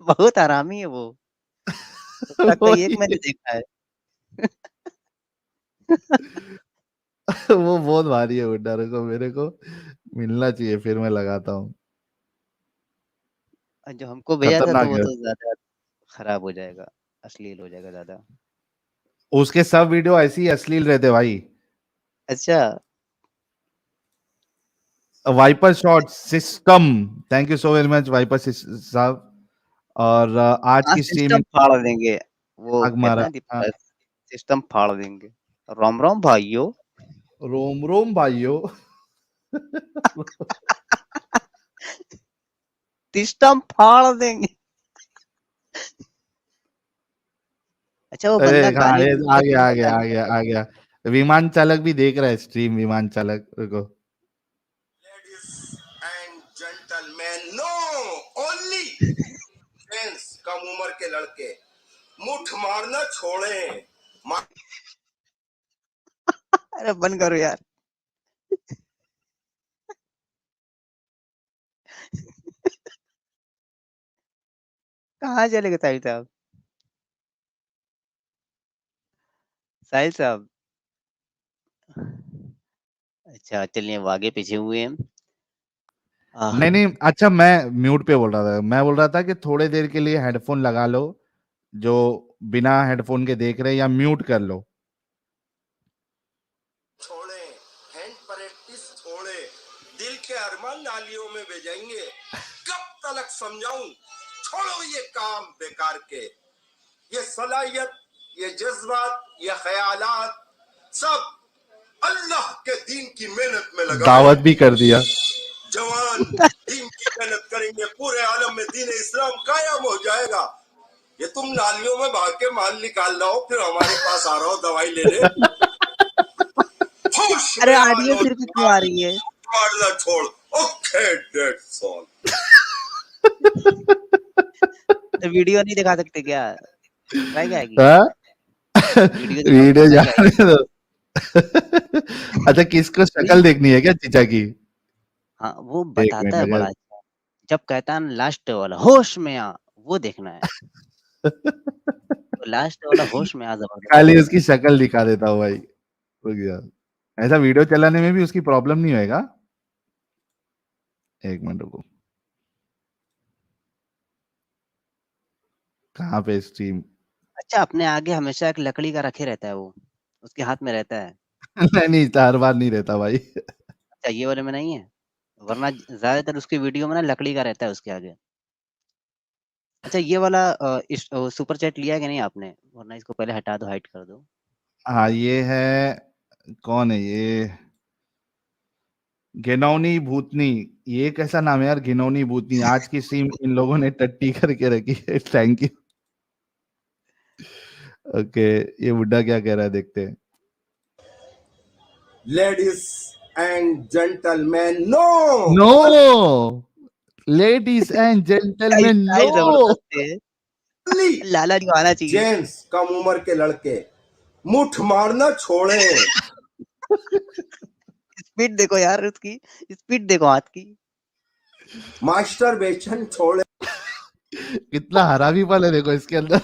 बहुत हरामी है वो। उसका कहीं एक वही मैंने है। देखा है। वो बहुत भारी है बुड्ढा, रुको मेरे को मिलना चाहिए, फिर मैं लगाता हूँ। जो हमको भेजा था तो खतरनाक वो है। तो ज़्यादा खराब हो जाएगा, अश्लील हो जाएगा ज़्यादा। उसके सब वीडियो ऐसे ही अश्लील रहते भाई। अच्छा, viper shot system, thank you so very much viper साहब। और आज हाँ, की स्ट्रीम सिस्टम फाड़ देंगे। वो आग कहते मारा। हैं ना हाँ, दीपक, सिस्टम फाड़ देंगे। रोम रोम भाइयों। रोम रोम भाइयों। सिस्टम फाड़ देंगे। अच्छा वो अरे बंदा हाँ, गाली ये भी आ बहुत गया आ बोलता गया है आ ना। गया आ गया। विमान चालक भी देख रहा है स्ट्रीम, विमान चालक, रुको। Ladies and gentlemen, no, only gents, कम उम्र के लड़के मुठ मारना छोड़ें। अरे बंद करो यार। कहाँ चले गए साहिल साहब? साहिल साहब। अच्छा चलिए, अब आगे पीछे हुए हैं। नहीं नहीं, अच्छा मैं म्यूट पे बोल रहा था, मैं बोल रहा था कि थोड़े देर के लिए हेडफोन लगा लो, जो बिना हेडफोन के देख रहे हैं, या म्यूट कर लो। छोड़े, हैंड प्रैक्टिस छोड़े, दिल के अरमान नालियों में भेजेंगे। कब तक समझाऊं, छोड़ो ये काम बेकार के। ये सलाहियत, ये जज्बात, ये ख्यालात सब अल्लाह के दीन की मेहनत में लगाएं। दावत भी कर दिया। जवान दीन की मेहनत करेंगे, पूरे आलम में दीन इस्लाम कायम हो जाएगा। ये तुम नालियों में भाग के माल निकाल रहा हो, फिर हमारे पास आ रहा हो दवाई लेने। होश अरे में आ ऑडियो फिर भी क्यों आ रही है? मारना छोड़। Okay that's all. तो वीडियो नहीं दिखा सकते क्या? स्ट्राइक आएगी। हाँ? वीडियो दिखाओ, वीडियो स्ट्राइक जाने आएगी। दो। अच्छा किसको शक्ल देखनी है क्या चीचा की? हाँ, वो एक बताता मिनट है बड़ा अगर अच्छा। जब कहता है ना लास्ट वाला होश में आ, वो देखना है। तो लास्ट वाला होश में आ जबरदस्त खाली लगता है। उसकी शक्ल दिखा देता हूँ भाई, रुक जा। ऐसा वीडियो चलाने में भी उसकी प्रॉब्लम नहीं होएगा। एक मिनट रुको, कहाँ पे स्ट्रीम? अच्छा अपने आगे हमेशा एक लकड़ी का रखे रहता है वो, उसके हाथ में रहता है। नहीं नहीं, हर बार नहीं रहता भाई। अच्छा ये वाले में नहीं है? वरना ज़्यादातर उसकी वीडियो में ना लकड़ी का रहता है उसके आगे। अच्छा ये वाला सुपर चैट लिया है कि नहीं आपने? वरना इसको पहले हटा दो, हाइड कर दो। हाँ ये है, कौन है ये? घिनौनी भूतनी, ये कैसा नाम है यार, घिनौनी भूतनी। आज की स्ट्रीम इन लोगों ने टट्टी करके रखी है, थैंक यू। ओके, ये बुड्ढा क्या कह रहा है देखते हैं। Ladies and gentleman, no no, ladies and gentleman style no. जबरदस्त है। लाला जी को आना चाहिए। जेंट्स, कम उम्र के लड़के मुठ मारना छोड़ें। स्पीड देखो यार उसकी, स्पीड देखो हाथ की। मास्टरबेशन छोड़ें। कितना हरामीपन है देखो इसके अंदर।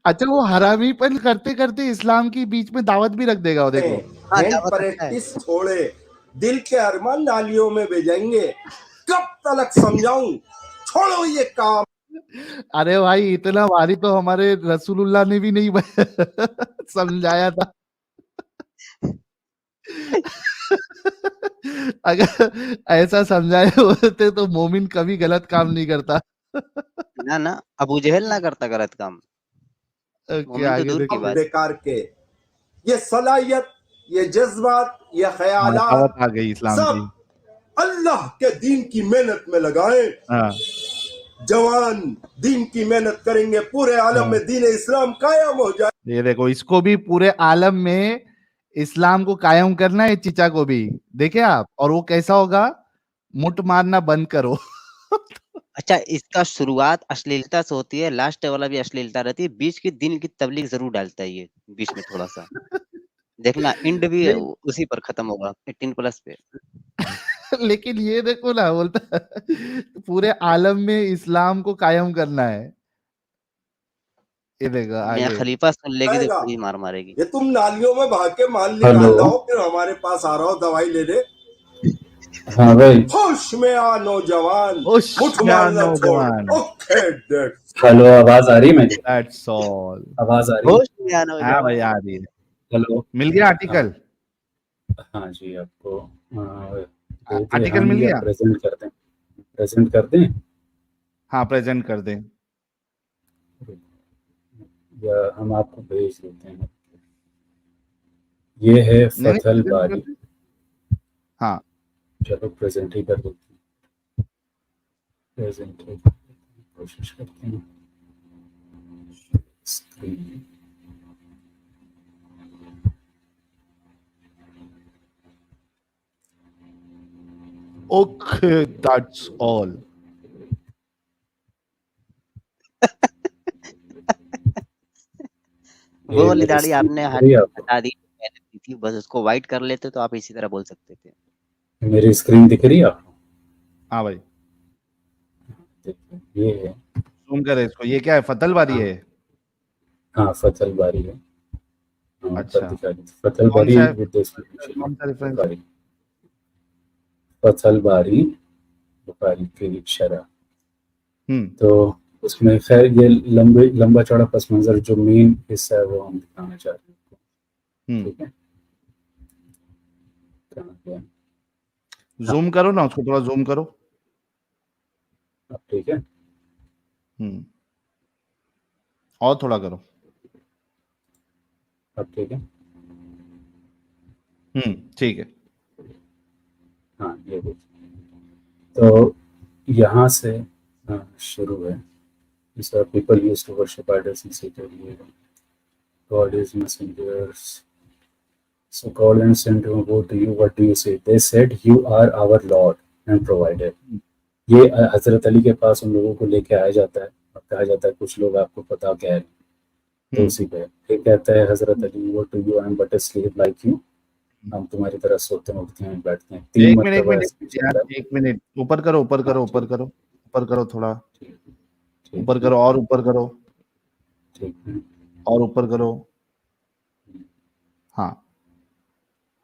अच्छा वो हरामीपन करते करते इस्लाम की बीच में दावत भी रख देगा, वो देखो। हाँ हैंड दावत रखता है। प्रैक्टिस छोड़े, दिल के अरमान नालियों में भेजेंगे, कब तलक समझाऊं, छोड़ो ये काम। अरे भाई इतना भारी तो हमारे रसूलुल्लाह ने भी नहीं समझाया था। अगर ऐसा समझाए होते तो मोमिन कभी गलत काम नहीं करता। ना ना, अबू जहल ना करता गलत काम, ओके, मोमिन तो आगे दूर की देखो। बात। बेकार के ये सलाहियत, ये जज्बात, ये ख्यालात दावत आ गई इस्लाम की। सब अल्लाह के दीन की मेहनत में लगाएं। हाँ, जवान दीन की मेहनत करेंगे, पूरे आलम में दीन इस्लाम कायम हो जाए। ये देखो, इसको भी पूरे आलम में इस्लाम को कायम करना है, चीचा को भी। देखे आप, और वो कैसा होगा? मुठ मारना बंद करो। अच्छा, इसका शुरुआत अश्लीलता से होती है, लास्ट वाला भी अश्लीलता रहती है, बीच के दिन की तबलीग जरूर डालता है ये बीच में थोड़ा सा। देखना एंड भी नहीं, उसी पर खत्म होगा, 18+ पे। लेकिन ये देखो ना, बोलता पूरे आलम में इस्लाम को कायम करना है। ये देखो मियां आगे। खलीफा सुन लेगी तो आएगा। बड़ी मार मारेगी। ये तुम नालियों में भाग के माल निकाल हेलो। लाओ, फिर हमारे पास आ रहा हो दवाई लेने। हाँ भाई, होश में आ नौजवान, होश मुठ में आ मारना छोड़। नौजवान। ओके दैट्स हेलो, आवाज आ रही है मेरी? That's all. आवाज आ रही है? होश में आना हो हाँ भाई, जवान। आ रही है। हेलो। मिल गया आर्टिकल? हाँ जी, आपको भेज दिए आर्टिकल हम, मिल या गया? प्रेजेंट कर दें? प्रेजेंट कर दें हाँ, प्रेजेंट कर दें। या हम आपको भेज देते हैं? ये है नहीं नहीं, फथल present कर बारी। दें। हाँ, चलो प्रेजेंट ही कर देते हैं। प्रेजेंट ही करने की कोशिश करते हैं। Screen okay, that's all. वो ये वाली मेरी दाढ़ी स्क्रीन आपने दिख रही है आपको? हटा दी, मैंने दी थी, बस उसको व्हाइट कर लेते तो आप इसी तरह बोल सकते थे। मेरी स्क्रीन दिख रही है आपको? हाँ भाई, देखिए, ये है। जूम करे इसको। ये क्या है, फतल बारी है? हाँ, फथल बारी है। हाँ, अच्छा, ऊपर दिखा दी फथल कौन बारी सा है? विद कौन सा रेफरेंस? बुखारी। फथल बारी बुखारी की शरह। तो उसमें खैर ये लंबा चौड़ा पस मंजर जो मेन हिस्सा है वो हम दिखाना चाह रहे हैं। ठीक है, कहाँ गया? जूम करो ना उसको, थोड़ा जूम करो। अब ठीक है। और थोड़ा करो। अब ठीक है। ठीक है। हाँ, ये देखिए, तो यहाँ से शुरू है। So people used to worship idols and say that God is messengers. So call and send to go to you. What do you say? They said, "You are our Lord and provider." ये हजरत अली के पास उन लोगों को लेके आया जाता है और कहा जाता है कुछ लोग आपको पता क्या है, तो उसी पे फिर कहता है हजरत Ali, "What to you? I am but a slave like you." हम तुम्हारी तरह सोते हैं, उठते हैं, बैठते हैं। 3 एक मिनट मरतबा ऐसे यार, चलता है। 1 मिनट ऊपर करो, ऊपर करो, हाँ, ऊपर करो, ऊपर करो थोड़ा, ठीक ऊपर है, करो और ऊपर करो ठीक है। और ऊपर करो। हाँ,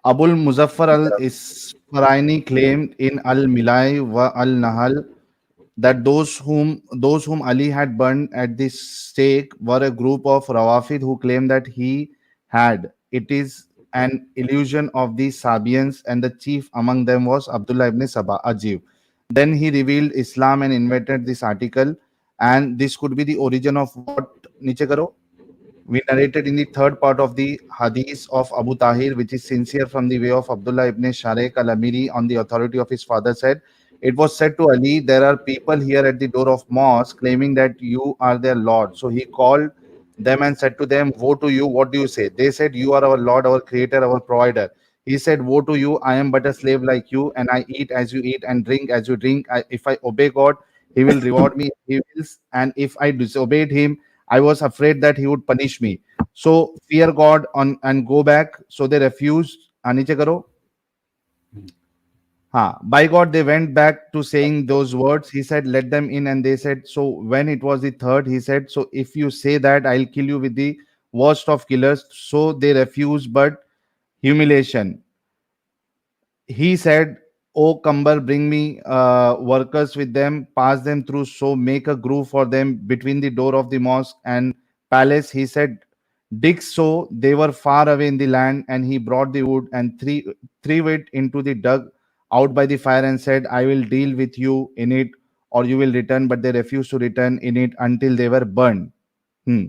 Abul Muzaffar al-Isfaraini claimed in Al-Milai wa Al-Nahal that those whom Ali had burned at the stake were a group of Rawafid who claimed that he had. It is an illusion of the Sabians, and the chief among them was Abdullah ibn Sabah Ajib. Then he revealed Islam and invented this article, and this could be the origin of what, niche karo, we narrated in the third part of the Hadith of Abu Tahir, which is sincere from the way of Abdullah ibn Sharekh al-Amiri on the authority of his father, said, it was said to Ali, there are people here at the door of mosque claiming that you are their Lord. So he called them and said to them, woe to you, what do you say? They said, you are our Lord, our creator, our provider. He said, woe to you, I am but a slave like you, and I eat as you eat and drink as you drink. If I obey God, he will reward me if he wills, and if I disobeyed him, I was afraid that he would punish me. So fear God and go back. So they refused. Aniche karo. By God, they went back to saying those words. He said, let them in. And they said, so when it was the third, he said, so if you say that, I'll kill you with the worst of killers. So they refused, but humiliation. He said, "O Kambar, bring me workers with them, pass them through, so make a groove for them between the door of the mosque and palace." He said, "Dig." So they were far away in the land, and he brought the wood and threw it into the dug out by the fire and said, "I will deal with you in it, or you will return." But they refused to return in it until they were burned. Hmm.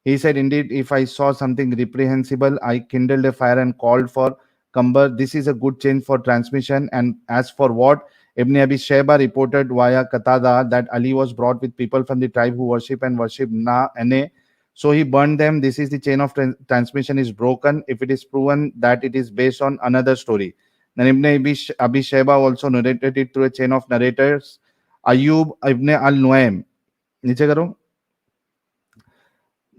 He said, "Indeed, if I saw something reprehensible, I kindled a fire and called for Kambar." This is a good change for transmission. And as for what Ibn Abi Shayba reported via Qatada, that Ali was brought with people from the tribe who worship and worship Na, so he burned them. This is the chain of transmission is broken if it is proven that it is based on another story. Then Ibn Abi Shayba also narrated it through a chain of narrators. Ayub Ibn al-Nuaym. नीचे करो.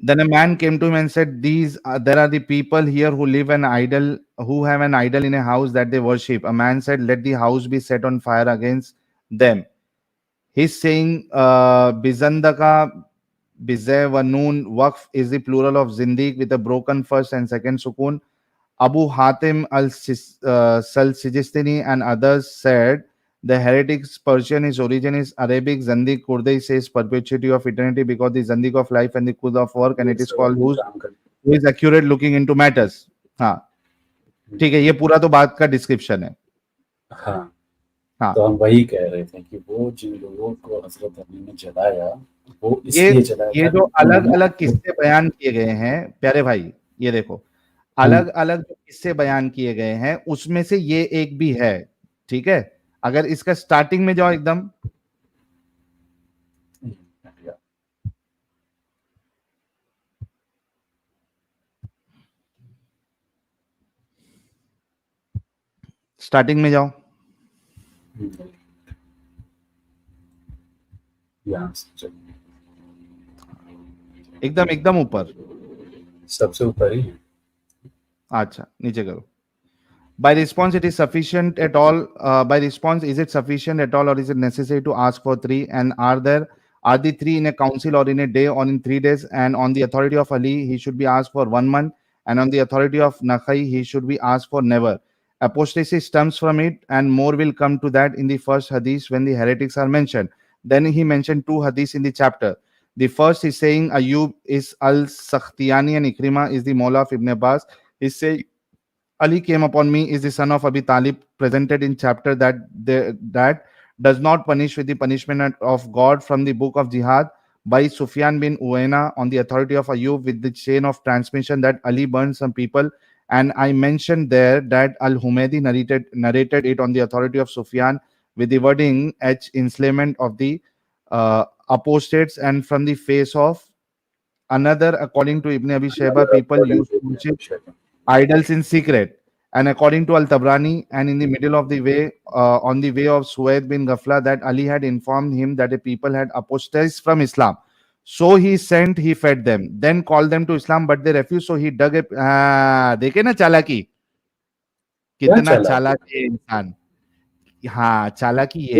Then a man came to him and said, there are the people here who have an idol in a house that they worship. A man said, let the house be set on fire against them. He's saying, Bizandaka, Bizay wa Noon, Waqf is the plural of Zindiq with a broken first and second sukun. Abu Hatim al-Sijistani and others said, the heretic's Persian, his origin is Arabic. Zandik Kurdi says perpetuity of eternity because the Zandik of life and the Kud of work, and it is called who is accurate looking into matters. हाँ ठीक है, ये पूरा तो बात का description है. हाँ हाँ तो हम वही कह रहे थे कि वो जिन लोगों को हजरत अली ने जलाया वो इसलिए जलाया. ये जो अलग अलग किस्से बयान किए गए हैं प्यारे भाई, ये देखो अलग अलग जो किस्से बयान किए गए हैं उसमें से ये एक भी है. ठीक है, अगर इसका स्टार्टिंग में जाओ एकदम, स्टार्टिंग में जाओ, एकदम एकदम ऊपर, सबसे ऊपर ही. अच्छा नीचे करो. By response, it is sufficient at all. By response, is it sufficient at all, or is it necessary to ask for three? And are the three in a council, or in a day, or in 3 days? And on the authority of Ali, he should be asked for 1 month. And on the authority of Nakhai, he should be asked for never. Apostasy stems from it, and more will come to that in the first hadith when the heretics are mentioned. Then he mentioned 2 hadiths in the chapter. The first is saying Ayub is al-Sakhtiyani and Ikrima is the Mawla of Ibn Abbas. He's saying Ali came upon me is the son of Abi Talib, presented in chapter that does not punish with the punishment of God from the book of Jihad by Sufyan bin Uwaina on the authority of Ayub with the chain of transmission that Ali burned some people. And I mentioned there that Al-Humaydi narrated it on the authority of Sufyan with the wording enslavement of the apostates, and from the face of another, according to Ibn Abi Shayba, people used to worship idols in secret. And according to Al-Tabrani, and in the middle of the way, on the way of Suwaid bin Ghafla, that Ali had informed him that a people had apostatized from Islam. So he fed them, then called them to Islam, but they refused. So he dug a देखे ना चालाकी, कितना चालाक है इंसान. हाँ चालाकी ये है,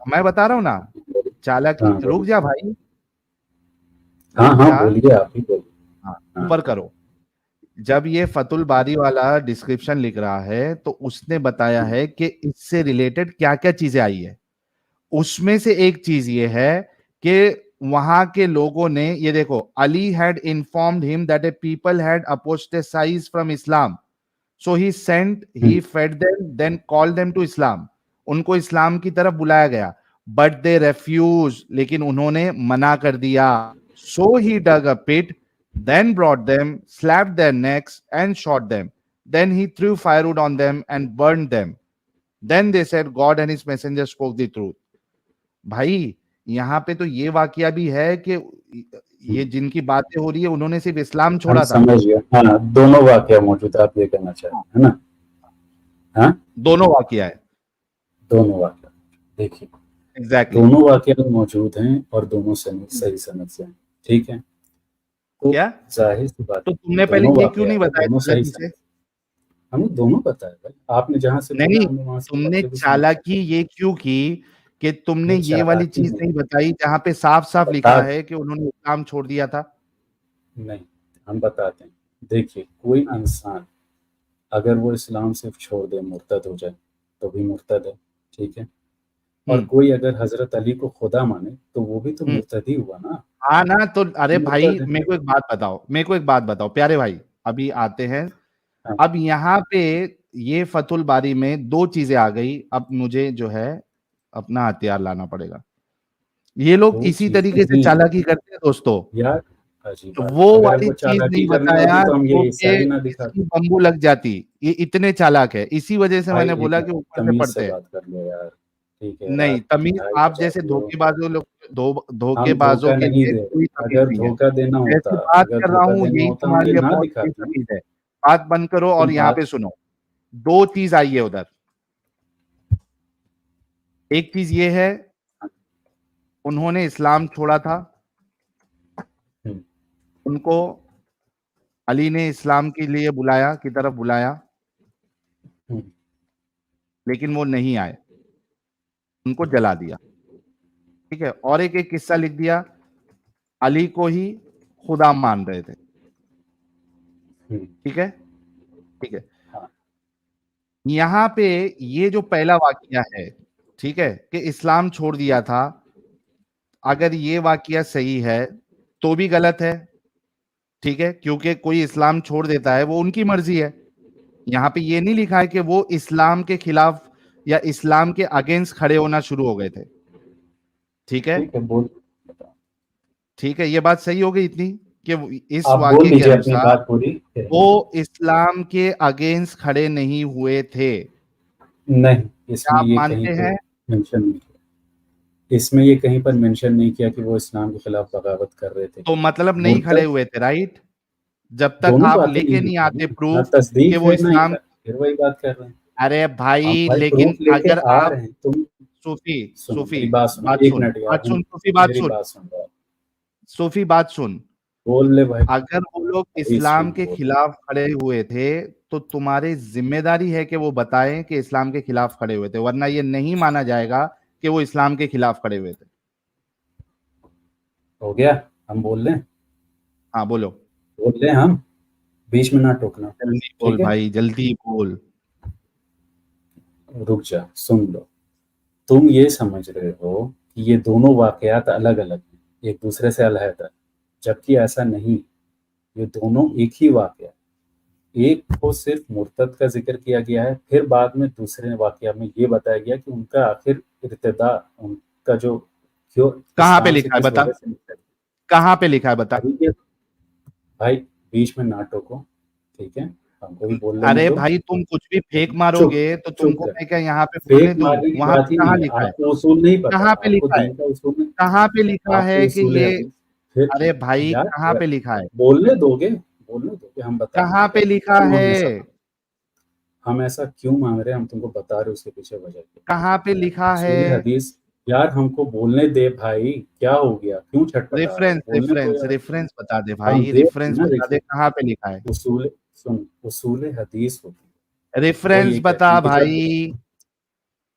मैं बता रहा हूँ ना चालाकी. रुक जा भाई, हाँ बोलिए, आप ही बोलिए. ऊपर करो. जब ये फतुल बारी वाला डिस्क्रिप्शन लिख रहा है तो उसने बताया है कि इससे रिलेटेड क्या क्या चीजें आई है. उसमें से एक चीज ये है कि वहां के लोगों ने, ये देखो, Ali had informed him that a people had apostatized from Islam, so he sent, he fed them, then called them to Islam. उनको इस्लाम की तरफ बुलाया गया, बट दे रेफ्यूज, लेकिन उन्होंने मना कर दिया. सो ही डग अ पिट, then brought them, slapped their necks and shot them. Then he threw firewood on them and burned them. Then they said God and his messenger spoke the truth. भाई यहाँ पे तो ये वाकया भी है कि ये जिनकी बातें हो रही है उन्होंने सिर्फ इस्लाम छोड़ा था. समझ गया. हाँ, दोनों वाकया मौजूद, आप ये कहना चाह रहे हैं, है ना? हाँ, दोनों वाकया है. दोनों वाकया देखिए, एग्जैक्टली दोनों वाकया मौजूद हैं और दोनों सही सनद से हैं. ठीक है, तो क्या जाहिर सी बात. तो तुमने पहले ये क्यों नहीं बताया? हमें दोनों पता है भाई, आपने जहां से नहीं, तुमने चालाकी ये क्यों की कि तुमने ये वाली चीज नहीं बताई जहां पे साफ साफ लिखा है कि उन्होंने इस्लाम छोड़ दिया था? नहीं, हम बताते हैं. देखिए, कोई इंसान अगर वो इस्लाम सिर्फ छोड़ दे, मुर्तद हो जाए, तो भी मुर्तद है, ठीक है। और कोई अगर हजरत अली को खुदा माने तो वो भी तो मुर्तद ही हुआ ना। हाँ ना, तो अरे भाई मुर्तद है। मेरे को एक बात बताओ प्यारे भाई, अभी आते हैं। हाँ। अब यहाँ पे ये फतुल बारी में दो चीजें आ गई, अब मुझे जो है अपना हथियार लाना पड़ेगा। ये लोग दो इसी चीजें तरीके से नहीं चालाकी करते हैं दोस्तों। यार, अजीब तो बात। वो अगर वाली वो चीज नहीं चालाकी करनी बताया होती तो हम ये जो हिस्सा कि ही ना इसकी दिखाते। बम्बू लग जाती। ये इतने चालाक है, इसी वजह से भाई मैंने एक बोला कि मिनट, ऊपर से तमीज से पढ़ते हैं। बात कर लो यार, ठीक है। नहीं, रात की तमीज 2:30 आप जैसे बजाती हो। धोखेबाजों लोग हम धोखेबाजों धोखा के नहीं लिए दे रहे। कोई तमीज अगर नहीं है। धोखा देना होता, जैसे बात अगर कर रहा धोखा हूँ देना यही होता हम तुम्हारे ये लिए ना बहुत बड़ी दिखाते ना। तमीज है। बात बंद करो और तुम यहाँ बात पे सुनो। दो चीज आई है उधर। एक चीज ये है, उन्होंने इस्लाम छोड़ा था, हम्म, उनको अली ने इस्लाम के लिए बुलाया, की तरफ बुलाया, हम्म, लेकिन वो नहीं आए, उनको जला दिया। ठीक है, और एक एक किस्सा लिख दिया, अली को ही खुदा मान रहे थे। हम्म, ठीक है, ठीक है। हाँ, यहां पे ये जो पहला वाकया है, ठीक है, कि इस्लाम छोड़ दिया था, अगर ये वाकया सही है तो भी गलत है। ठीक है, क्योंकि कोई इस्लाम छोड़ देता है वो उनकी मर्जी है। यहां पे ये नहीं लिखा है कि वो इस्लाम के खिलाफ या इस्लाम के अगेंस्ट खड़े होना शुरू हो गए थे। ठीक है, ठीक है, बोल। ठीक है, ये बात सही हो गई इतनी कि इस आप बोल वाक्य के लीजिए अपनी अनुसार बात पूरी। वो इस्लाम के अगेंस्ट खड़े नहीं हुए थे। नहीं, क्या इसमें आप ये कहीं मानते पे हैं? मेंशन नहीं किया। इसमें ये कहीं पर मेंशन नहीं किया कि वो इस्लाम के खिलाफ बगावत कर रहे थे। तो मतलब नहीं खड़े मुर्तद, हुए थे, राइट? जब तक दोनों आप बातें लेके नहीं नहीं लिखी आते ना। ना प्रूफ कि तस्दीक वो है ना इस्लाम। इकरार, फिर वही बात कर रहे हैं अरे हम। भाई, भाई लेकिन प्रूफ लेके अगर आ आप रहे हैं तुम। सूफी सुनो सूफी मेरी बात, सुनो बात एक सुन, मिनट यार, हम सूफी बात मेरी सुन, बात सुन रहा। सूफी बात सुन। बोल ले भाई। अगर वो लोग अभी इस्लाम सुन के बोल। खिलाफ खड़े हुए थे तो तुम्हारी जिम्मेदारी है कि वो बताएं कि इस्लाम के खिलाफ खड़े हुए थे, वरना ये नहीं माना जाएगा कि वो इस्लाम के खिलाफ खड़े हुए थे। हो गया, हम बोल लें। हाँ बोलो। बोल लें हम, बीच में ना टोकना। जल्दी बोल ठीक है, भाई, जल्दी बोल। रुक जा, सुन लो। तुम ये समझ रहे हो कि ये दोनों वाकयात अलग अलग हैं, एक दूसरे से अलग है, जबकि ऐसा नहीं। ये दोनों एक ही वाकया। एक को सिर्फ मुर्तद का जिक्र किया गया है, फिर बाद में दूसरे वाकया में ये बताया गया कि उनका आखिर इर्तिदा, उनका जो क्यों कहाँ पे इस्लाम से लिखा है किस बता, वजह से निकला। कहाँ पे लिखा है बता। अभी ये भाई बीच में ना टोको, ठीक है, हमको भी बोल लेने अरे दो। भाई, तुम कुछ भी फेक चुप, मारोगे तो चुप तुमको रहे। मैं क्या यहाँ पे बोलने फेक दूं? मारने की वहां बात पे ही कहाँ नहीं है, लिखा है? आपको उसूल नहीं पता, कहाँ पे आपको लिखा है? दीन का उसूल नहीं। कहाँ पे लिखा आपको है कि उसूल ये? हदीस, फिर अरे भाई, यार कहाँ पे लिखा है? बोलने दोगे, बोलने दोगे, हम बता रहे कहाँ हैं पे क्या लिखा क्यों है? हम ऐसा, हम ऐसा क्यों मांग रहे हैं, हम तुमको बता रहे उसके पीछे वजह क्या। कहाँ पे लिखा है? उसूल हदीस, यार हमको बोलने दे भाई, क्या हो गया, क्यों छटपटा रहे हो, रेफरेंस बोलने तो रेफरेंस यार। रेफरेंस बता दे हम भाई, दे रहे हैं रेफरेंस ना बता दे, रेफरेंस। कहाँ पे लिखा है? उसूल, सुन, उसूल हदीस होती है, वो रेफरेंस ये बता कहती है कि जब, भाई।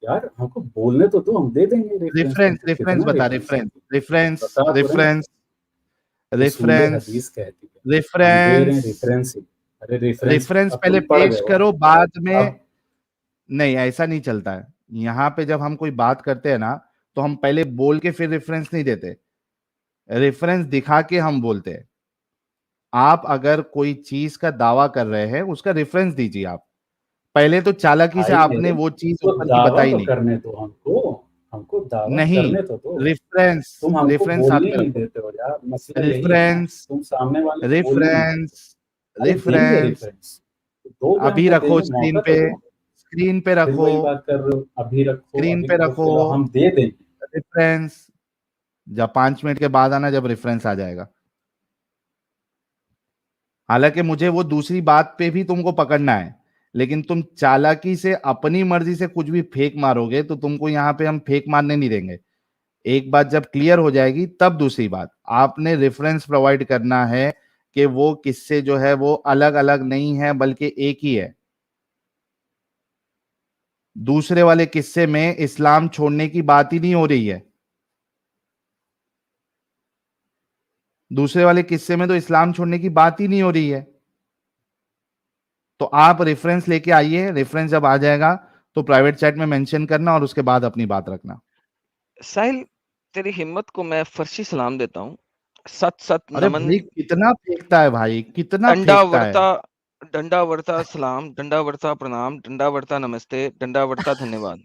यार हमको बोलने तो दो, हम दे देंगे रेफरेंस रेफरेंस तुमको, रेफरेंस कितना बता, रेफरेंस रेफरेंस चाहिए रेफरेंस बता तो रहे हैं। रेफरेंस उसूल रेफरेंस हदीस कहती है, हम दे रहे हैं रेफरेंस रेफरेंस ही। अरे रेफरेंस रेफरेंस अब पहले तुम पढ़ पेश गए हो। करो, बाद में। अब नहीं, ऐसा नहीं चलता है। यहाँ पे जब हम कोई बात करते हैं ना, तो हम पहले बोल के फिर रेफरेंस नहीं देते, रेफरेंस दिखा के हम बोलते हैं। आप अगर कोई चीज का दावा कर रहे हैं, उसका रेफरेंस दीजिए आप। पहले तो चालाकी से भाई आपने मेरे, वो चीज तो ऊपर की दावा बताई तो नहीं। करने दो हमको, हमको दावा नहीं, करने तो दो। रेफरेंस तुम हमको रेफरेंस साथ बोलने में नहीं रखो। देते हो यार, मसला यही है ना, रेफरेंस तुम सामने वाले को बोलने नहीं देते। रेफरेंस अरे देंगे रेफरेंस रेफरेंस, तो दोगे, अभी हमको रखो देने स्क्रीन मौका पे, तो दो। स्क्रीन पे फिर रखो, वही बात कर रहे हो, अभी रखो, स्क्रीन अभी पे रखो, रखो चलो हम दे देंगे। रेफरेंस। जब 5 मिनट के बाद आना, जब रेफरेंस आ जाएगा। हालांकि मुझे वो दूसरी बात पे भी तुमको पकड़ना है, लेकिन तुम चालाकी से अपनी मर्जी से कुछ भी फेक मारोगे तो तुमको यहाँ पे हम फेक मारने नहीं देंगे। एक बात जब क्लियर हो जाएगी तब दूसरी बात, आपने रेफरेंस प्रोवाइड करना है कि वो किस्से जो है वो अलग अलग नहीं है बल्कि एक ही है। दूसरे वाले किस्से में इस्लाम छोड़ने की बात ही नहीं हो रही है। दूसरे वाले किस्से में तो इस्लाम छोड़ने की बात ही नहीं हो रही है। तो आप रेफरेंस लेके आइए, रेफरेंस जब आ जाएगा तो प्राइवेट चैट में मेंशन करना और उसके बाद अपनी बात रखना। साहिल, तेरी हिम्मत को मैं फर्शी सलाम देता हूँ। सत सत अरे नमन। भाई कितना फेंकता है भाई, कितना फेंकता है। डंडा वर्ता सलाम, डंडा वर्ता प्रणाम, डंडा वर्ता नमस्ते, डंडा वर्ता धन्यवाद।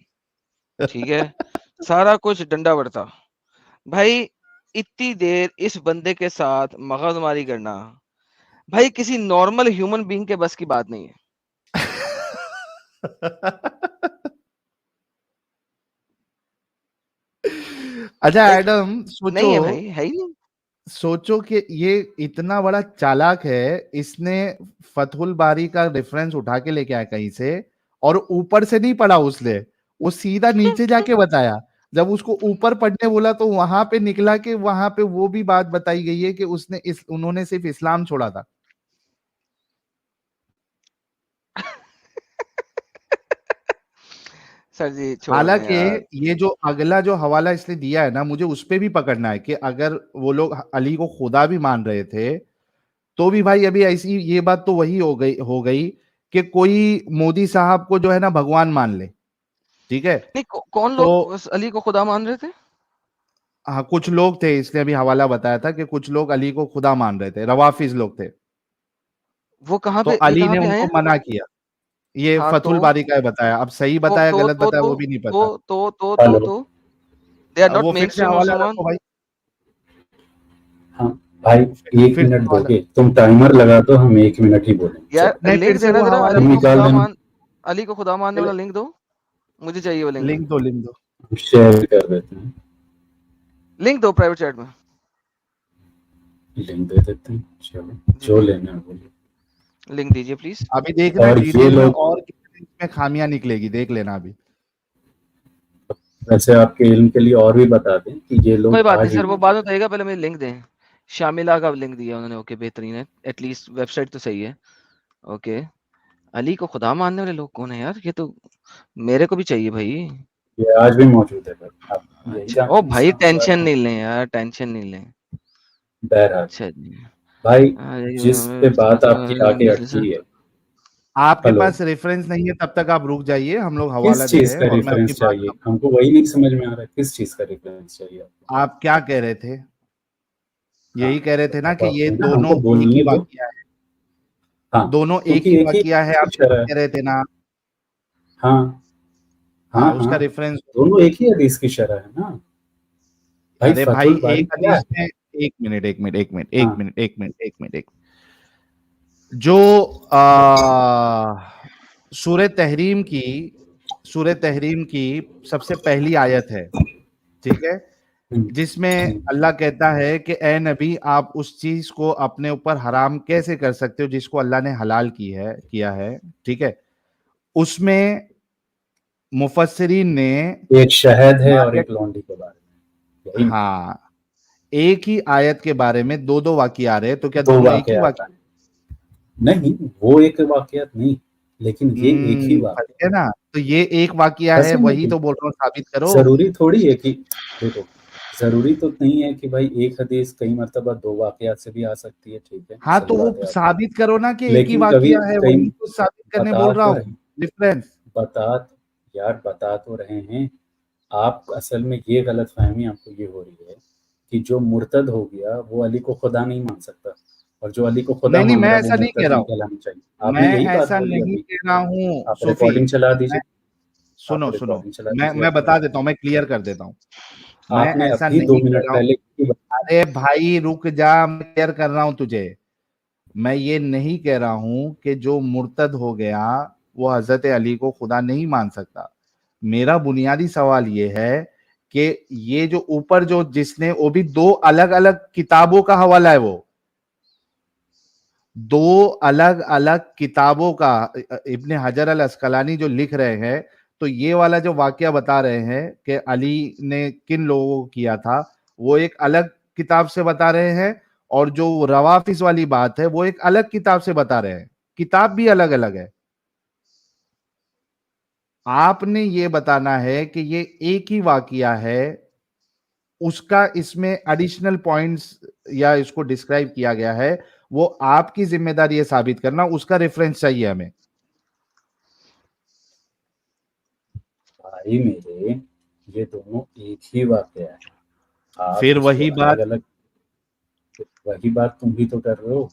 ठीक है, सारा कुछ डंडा वर्ता। भाई इतनी देर इस बंदे के साथ मगजमारी करना भाई किसी नॉर्मल ह्यूमन बीइंग के बस की बात नहीं है। अच्छा देख, एडम, नहीं है भाई, है ही नहीं। सोचो कि ये इतना बड़ा चालाक है, इसने फतहुल बारी का रेफरेंस उठा के लेके आया कहीं से और ऊपर से नहीं पढ़ा उसने, वो सीधा नीचे जाके बताया। जब उसको ऊपर पढ़ने बोला तो वहां पे निकला कि वहां पे वो भी बात बताई गई है कि उन्होंने सिर्फ इस्लाम छोड़ा था। सर जी छोड़ दें हालांकि यार। ये जो अगला जो हवाला इसने दिया है ना, मुझे उस पे भी पकड़ना है कि अगर वो लोग अली को खुदा भी मान रहे थे तो भी भाई अभी ऐसी ये बात तो वही हो गई कि कोई मोदी साहब को जो है ना भगवान मान ले, ठीक है। नहीं, कौन तो लोग अली को खुदा मान रहे थे? हाँ, कुछ लोग थे, इसने अभी हवाला बताया था कि कुछ लोग अली को खुदा मान रहे थे, रवाफिज लोग थे। वो कहाँ तो पे, ये अली कहाँ ने पे आए उनको हैं? मना किया। ये हाँ फतहुल तो बारी का है बताया, अब सही बताया गलत बताया वो भी नहीं पता। हेलो। तो दे आर नॉट वो मेन फिर से स्ट्रीम हवाला मुसलमान। रखो भाई। हाँ भाई, एक फिर से मिनट हवाला, दोगे? तुम टाइमर लगा दो, हम 1 मिनट ही बोलेंगे। यार नहीं फिर लिंक से देना वो जरा, हवाला तुम निकाल देना। अली को खुदा मानने वाला लिंक दो, मुझे चाहिए वो लिंक। लिंक दो। शेयर कर देते हैं, लिंक दो प्राइवेट चैट में। लिंक दे देते हैं। चलो जो लेना है बोलिए। लिंक दीजिए प्लीज। अभी देखना और ये डिटेल में लोग, और कितने इसमें खामियां निकलेगी, देख लेना अभी। वैसे आपके इल्म के लिए और भी बता दें कि ये लोग कोई बात नहीं आज सर, वो बाद में बताइएगा, पहले मुझे लिंक दें। शामिला का लिंक दिया उन्होंने, ओके बेहतरीन है, एटलीस्ट वेबसाइट तो सही है। ओके, अली को खुदा मानने वाले लोग कौन है यार? ये तो मेरे को भी चाहिए भाई। ये आज भी मौजूद है। आप यही अच्छा, ओ जानते हैं भाई इस्लाम के बारे टेंशन में? नहीं लें यार, टेंशन नहीं लें। बहरहाल अच्छा जी। भाई, जिस पे बात आपकी आके अटकी है, आपके हेलो, पास रेफरेंस नहीं है तब तक आप रुक जाइए, हम लोग किस हवाला दे चीज रहे हैं का और मैं अपनी रेफरेंस बात चाहिए? हमको वही नहीं समझ में आ रहा है, किस चीज का रेफरेंस चाहिए आपको? आप क्या कह रहे थे? यही कह रहे थे ना अब कि आप ये है ना, दोनों हमको एक ही बोलने दो। वाकया है, हाँ, दोनों एक क्योंकि ही एक ही वाकया है, आप शरह है। कह रहे थे ना। हाँ हाँ हाँ, उसका हाँ, रेफरेंस। दोनों एक ही हदीस की शरह है ना भाई। अरे भाई फतहुल बारी एक क्या हदीस है? में, एक मिनट एक मिनट एक मिनट एक हाँ, मिनट एक मिनट एक मिनट एक जो सूरह तहरीम की सबसे पहली आयत है, ठीक है, जिसमें अल्लाह कहता है कि ए नबी आप उस चीज को अपने ऊपर हराम कैसे कर सकते हो जिसको अल्लाह ने हलाल किया है, ठीक है। उसमें मुफस्सिरीन ने एक शहद है और वाक़या, एक लौंडी के बारे में, यही हाँ, एक ही आयत के बारे में दो दो वाक़या आ रहे हैं, तो क्या दो दोनों एक ही वाकयात वाक़या? हैं। नहीं, वो एक वाकयात नहीं, लेकिन ये एक ही फंस वाकया। गए ना, तो ये एक वाक़या है, फंसे वही नहीं, तो बोल रहा हूँ, साबित करो। जरूरी थोड़ी है कि, देखो, जरूरी तो नहीं है कि भाई एक हदीस कई मर्तबा दो वाकयात से भी आ सकती है, ठीक है, हाँ, सही तो बात वो है आप। साबित करो ना कि एक ही लेकिन कभी वाक़या है, कई वही तो साबित करने बता बोल रहा तो हूँ, रहे डिफरेंस। बता यार बता तो रहे हैं आप। असल में ये गलत फहमी आपको ये हो रही है कि जो मुर्तद हो गया वो अली को खुदा नहीं मान सकता, और जो अली को खुदा नहीं नहीं, मान मैं रहा है वो ऐसा नहीं कह मुर्तद रहा नहीं हूँ, कहलाना चाहिए। आपने मैं यही बात ऐसा बोली नहीं अभी। कह रहा हूँ आप सूफी। रिकॉर्डिंग चला मैं दीजिए। आप सुनो सुनो, रिकॉर्डिंग चला मैं दीजिए मैं अपनी। बता देता हूँ, मैं क्लियर कर देता हूँ। मैं आपने ऐसा अभी 2 नहीं कह मिनट रहा हूँ। पहले की बात- अरे भाई रुक जा, मैं क्लियर कर रहा हूँ तुझे। मैं ये नहीं कह रहा हूं कि जो मुर्तद हो गया वो हजरत अली को खुदा नहीं मान सकता। मेरा बुनियादी सवाल ये है कि ये जो ऊपर जो जिसने, वो भी दो अलग अलग किताबों का हवाला है, वो दो अलग अलग किताबों का, इब्ने हजर अल अस्कलानी जो लिख रहे हैं, तो ये वाला जो वाकया बता रहे हैं कि अली ने किन लोगों को किया था, वो एक अलग किताब से बता रहे हैं, और जो रवाफिज वाली बात है वो एक अलग किताब से बता रहे हैं। किताब भी अलग अलग है। आपने ये बताना है कि ये एक ही वाकया है, उसका इसमें एडिशनल पॉइंट्स या इसको डिस्क्राइब किया गया है, वो आपकी जिम्मेदारी है साबित करना, उसका रेफरेंस चाहिए हमें। भाई मेरे, ये दोनों एक ही वाकया है। आप फिर इसको वही बात अलग-अलग, वही बात तुम भी तो कर रहे हो।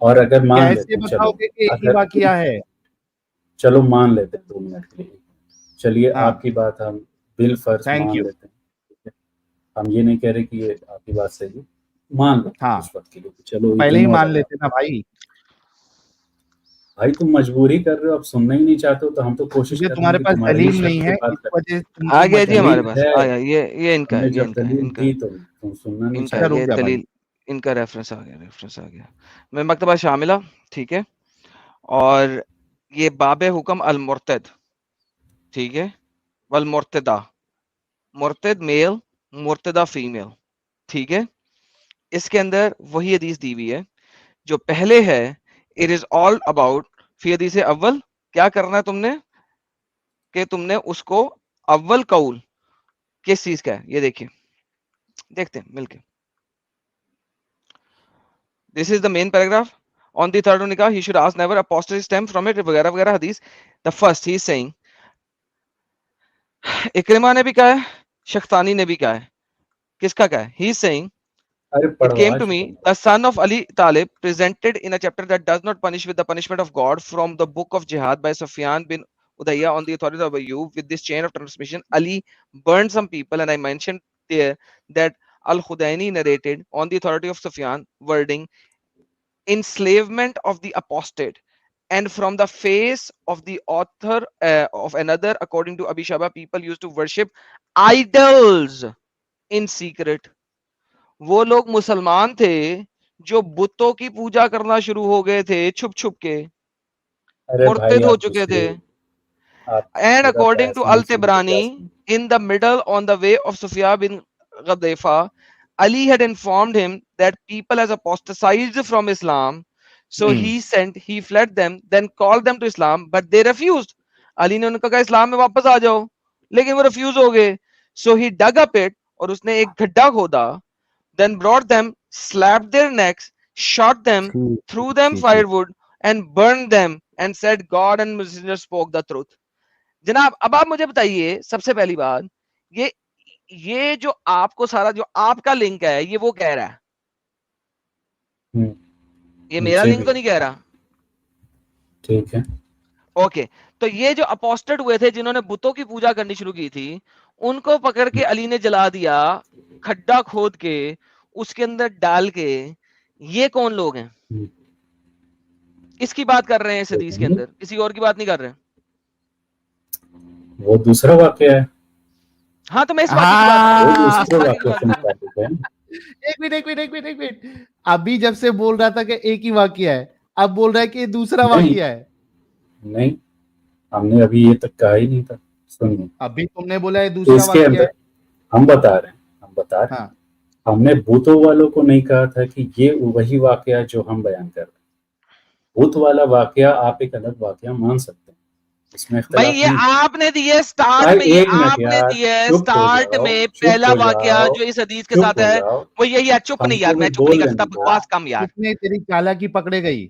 और अगर मान लेते कैसे हैं, चलो बताओगे कि एक ही अगर वाकया है? चलो मान लेते हैं 2 मिनट के लिए, चलिए हाँ, आपकी बात हम बिलफर्ज थैंक मान यू। लेते हैं, ठीक है? हम ये नहीं कह रहे कि ये आपकी बात सही है, मान लेते हैं हाँ, उस वक्त के लिए, चलो पहले ही इग्नोर मान है। लेते ना भाई। भाई तुम मजबूरी कर रहे हो, अब सुनना ही नहीं चाहते हो, तो हम तो कोशिश क्योंकि कर रहे हैं तुम्हारे कि पास तुम्हारे ही दलील नहीं शब्द है, पे बात इस करें। वजह से आ तुमको गया जी हमारे दलील पास, है, आया ये इनका है, हमने ये जब इनका है, दलील इनका दी तो तुम सुनना नहीं इनका अच्छा है, चाहते। रुक ये जा भाई। दलील, इनका रेफरेंस आ गया मैं मकतबा शामिला, ठीक है, और ये बाबे हुक्म अल मुर्तद, ठीक है, वल मुर्तदा, मुर्तद मेल, मुर्तदा फीमेल, ठीक है। इसके अंदर वही हदीस दी हुई है जो पहले है, इट इज ऑल अबाउट, फी हदीस अव्वल, क्या करना है तुमने कि तुमने उसको अव्वल कौल किस चीज का है, ये देखिए, देखते हैं मिलके। This is the main paragraph. On the third nikah, he should ask never apostasy stem from it, वगैरह वगैरह hadith. The first, he is saying, Ikrima ने भी कहा है, शख्तानी ने भी कहा है, किसका कहा है? He is saying, अरे it पढ़वा came to me, चुका। the son of Ali Talib, presented in a chapter that does not punish with the punishment of God from the book of Jihad by Sufyan bin Udayya on the authority of Ayyub. With this chain of transmission, Ali burned some people, and I mentioned there that Al-Khudaini narrated on the authority of Sufyan, wording, enslavement of the apostate, and from the face of the author of another, according to Abishaba, people used to worship idols in secret. वो लोग मुसलमान थे जो बुतों की पूजा करना शुरू हो गए थे छुप छुप के, अरे भाई मुर्तद हो आप चुके थे. आप And मेरा according बहस to नहीं Al सुनते क्या? Tibrani, in the middle on the way of Sufyan bin Ghadaifa, Ali had informed him that people has apostatized from Islam. So he fled them, then called them to Islam, but they refused. Ali ने उनको कहा इस्लाम में वापस आ जाओ, लेकिन वो refuse हो गए. So he dug a pit, और उसने एक गड्ढा खोदा, then brought them, slapped their necks, shot them, threw them firewood, and burned them, and said God and messenger spoke the truth. जनाब अब आप मुझे बताइए, सबसे पहली बात, ये जो आपको सारा जो आपका लिंक है, ये वो कह रहा है, ये मेरा लिंक तो नहीं कह रहा, ठीक है। ओके। तो ये जो अपोस्टेट हुए थे जिन्होंने बुतों की पूजा करनी शुरू की थी, उनको पकड़ के अली ने जला दिया, खड्डा खोद के उसके अंदर डाल के, ये कौन लोग हैं? इसकी बात कर रहे हैं इस हदीस के अंदर, किसी और की बात नहीं कर रहे हैं। वो दूसरा वाकया है। हाँ तो मैं इस वाकये की बात कर रहा हूं। एक मिनट अभी जब से बोल रहा था कि एक ही वाकया है, अब बोल रहा है कि दूसरा वाकया है। नहीं, हमने अभी ये तक कहा ही नहीं था। सुनिए, अभी तुमने बोला है दूसरा इसके वाकया अंदर है। हम बता रहे हैं हाँ। हमने भूतों वालों को नहीं कहा था कि ये वही वाकया जो हम बयान कर रहे हैं। भूत वाला वाकया आप एक अलग वाकया मान सकते हैं, इसमें भाई ये आपने दिए स्टार्ट में, ये आपने दिए स्टार्ट में पहला वाकया जो इस हदीस के साथ है वो यही है। चुप नहीं यार, मैं चुप नहीं कर सकता, बकवास कम यार। कितने तेरी चालाकी पकड़े गई,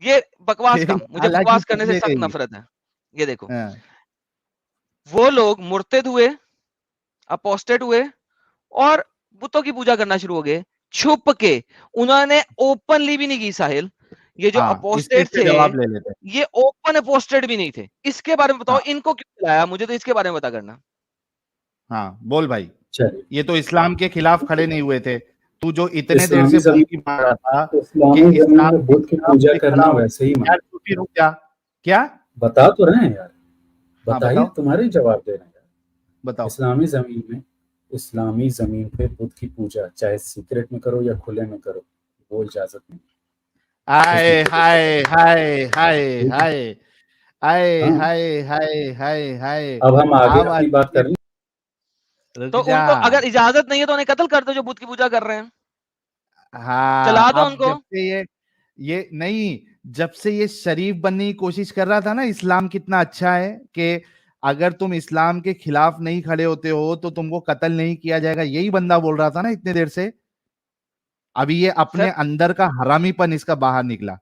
ये बकवास कम, मुझे बकवास करने से सख्त नफरत है। ये देखो, वो लोग मुर्तद हुए, अपोस्टेट हुए और बुतों की पूजा करना शुरू हो गए छुप के। उन्होंने ओपनली भी नहीं की साहिल, ये जो अपोस्टेट थे ये ओपन अपोस्टेट भी नहीं थे। इसके बारे में बताओ, इनको क्यों बुलाया? मुझे तो इसके बारे में पता करना। हाँ बोल भाई। चलिए, ये तो इस्लाम के खिलाफ खड़े नहीं हुए थे। तू जो इतने देर से बोल रहा था कि इस्लाम में बुत की पूजा करना वैसे ही यार रुक जा, क्या बता तो रहे हैं यार, बताइए, बताओ। तुम्हारे जवाब दे रहे हैं यार। बताओ। इस्लामी जमीन पे बुत की पूजा चाहे सीक्रेट में करो या खुले में करो, वो इजाजत नहीं। हाय हाय हाय हाय हाय हाय हाय हाय हाय हाय। अब हम आगे अपनी बात कर लें। तो उनको अगर इजाजत नहीं है तो उन्हें कत्ल कर दो जो बुत की पूजा कर रहे हैं। हाँ, चला दो उनको। जब से ये नहीं, जब से ये शरीफ बनने की कोशिश कर रहा था ना, इस्लाम कितना अच्छा है कि अगर तुम इस्लाम के खिलाफ नहीं खड़े होते हो तो तुमको कत्ल नहीं किया जाएगा, यही बंदा बोल रहा था ना इतने देर से। अभी ये अपने अंदर का हरामीपन इसका बाहर निकला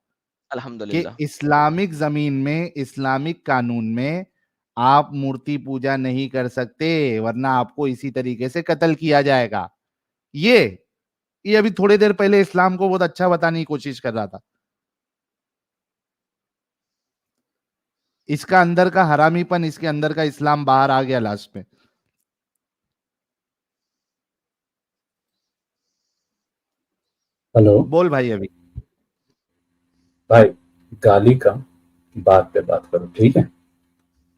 अल्हम्दुलिल्लाह। कि इस्लामिक जमीन में, इस्लामिक कानून में आप मूर्ति पूजा नहीं कर सकते, वरना आपको इसी तरीके से कत्ल किया जाएगा। ये अभी थोड़ी देर पहले इस्लाम को बहुत अच्छा बताने की कोशिश कर रहा था। इसका अंदर का हरामीपन, इसके अंदर का इस्लाम बाहर आ गया लास्ट में। हेलो बोल भाई। अभी भाई, गाली का बात पे बात करो, ठीक है?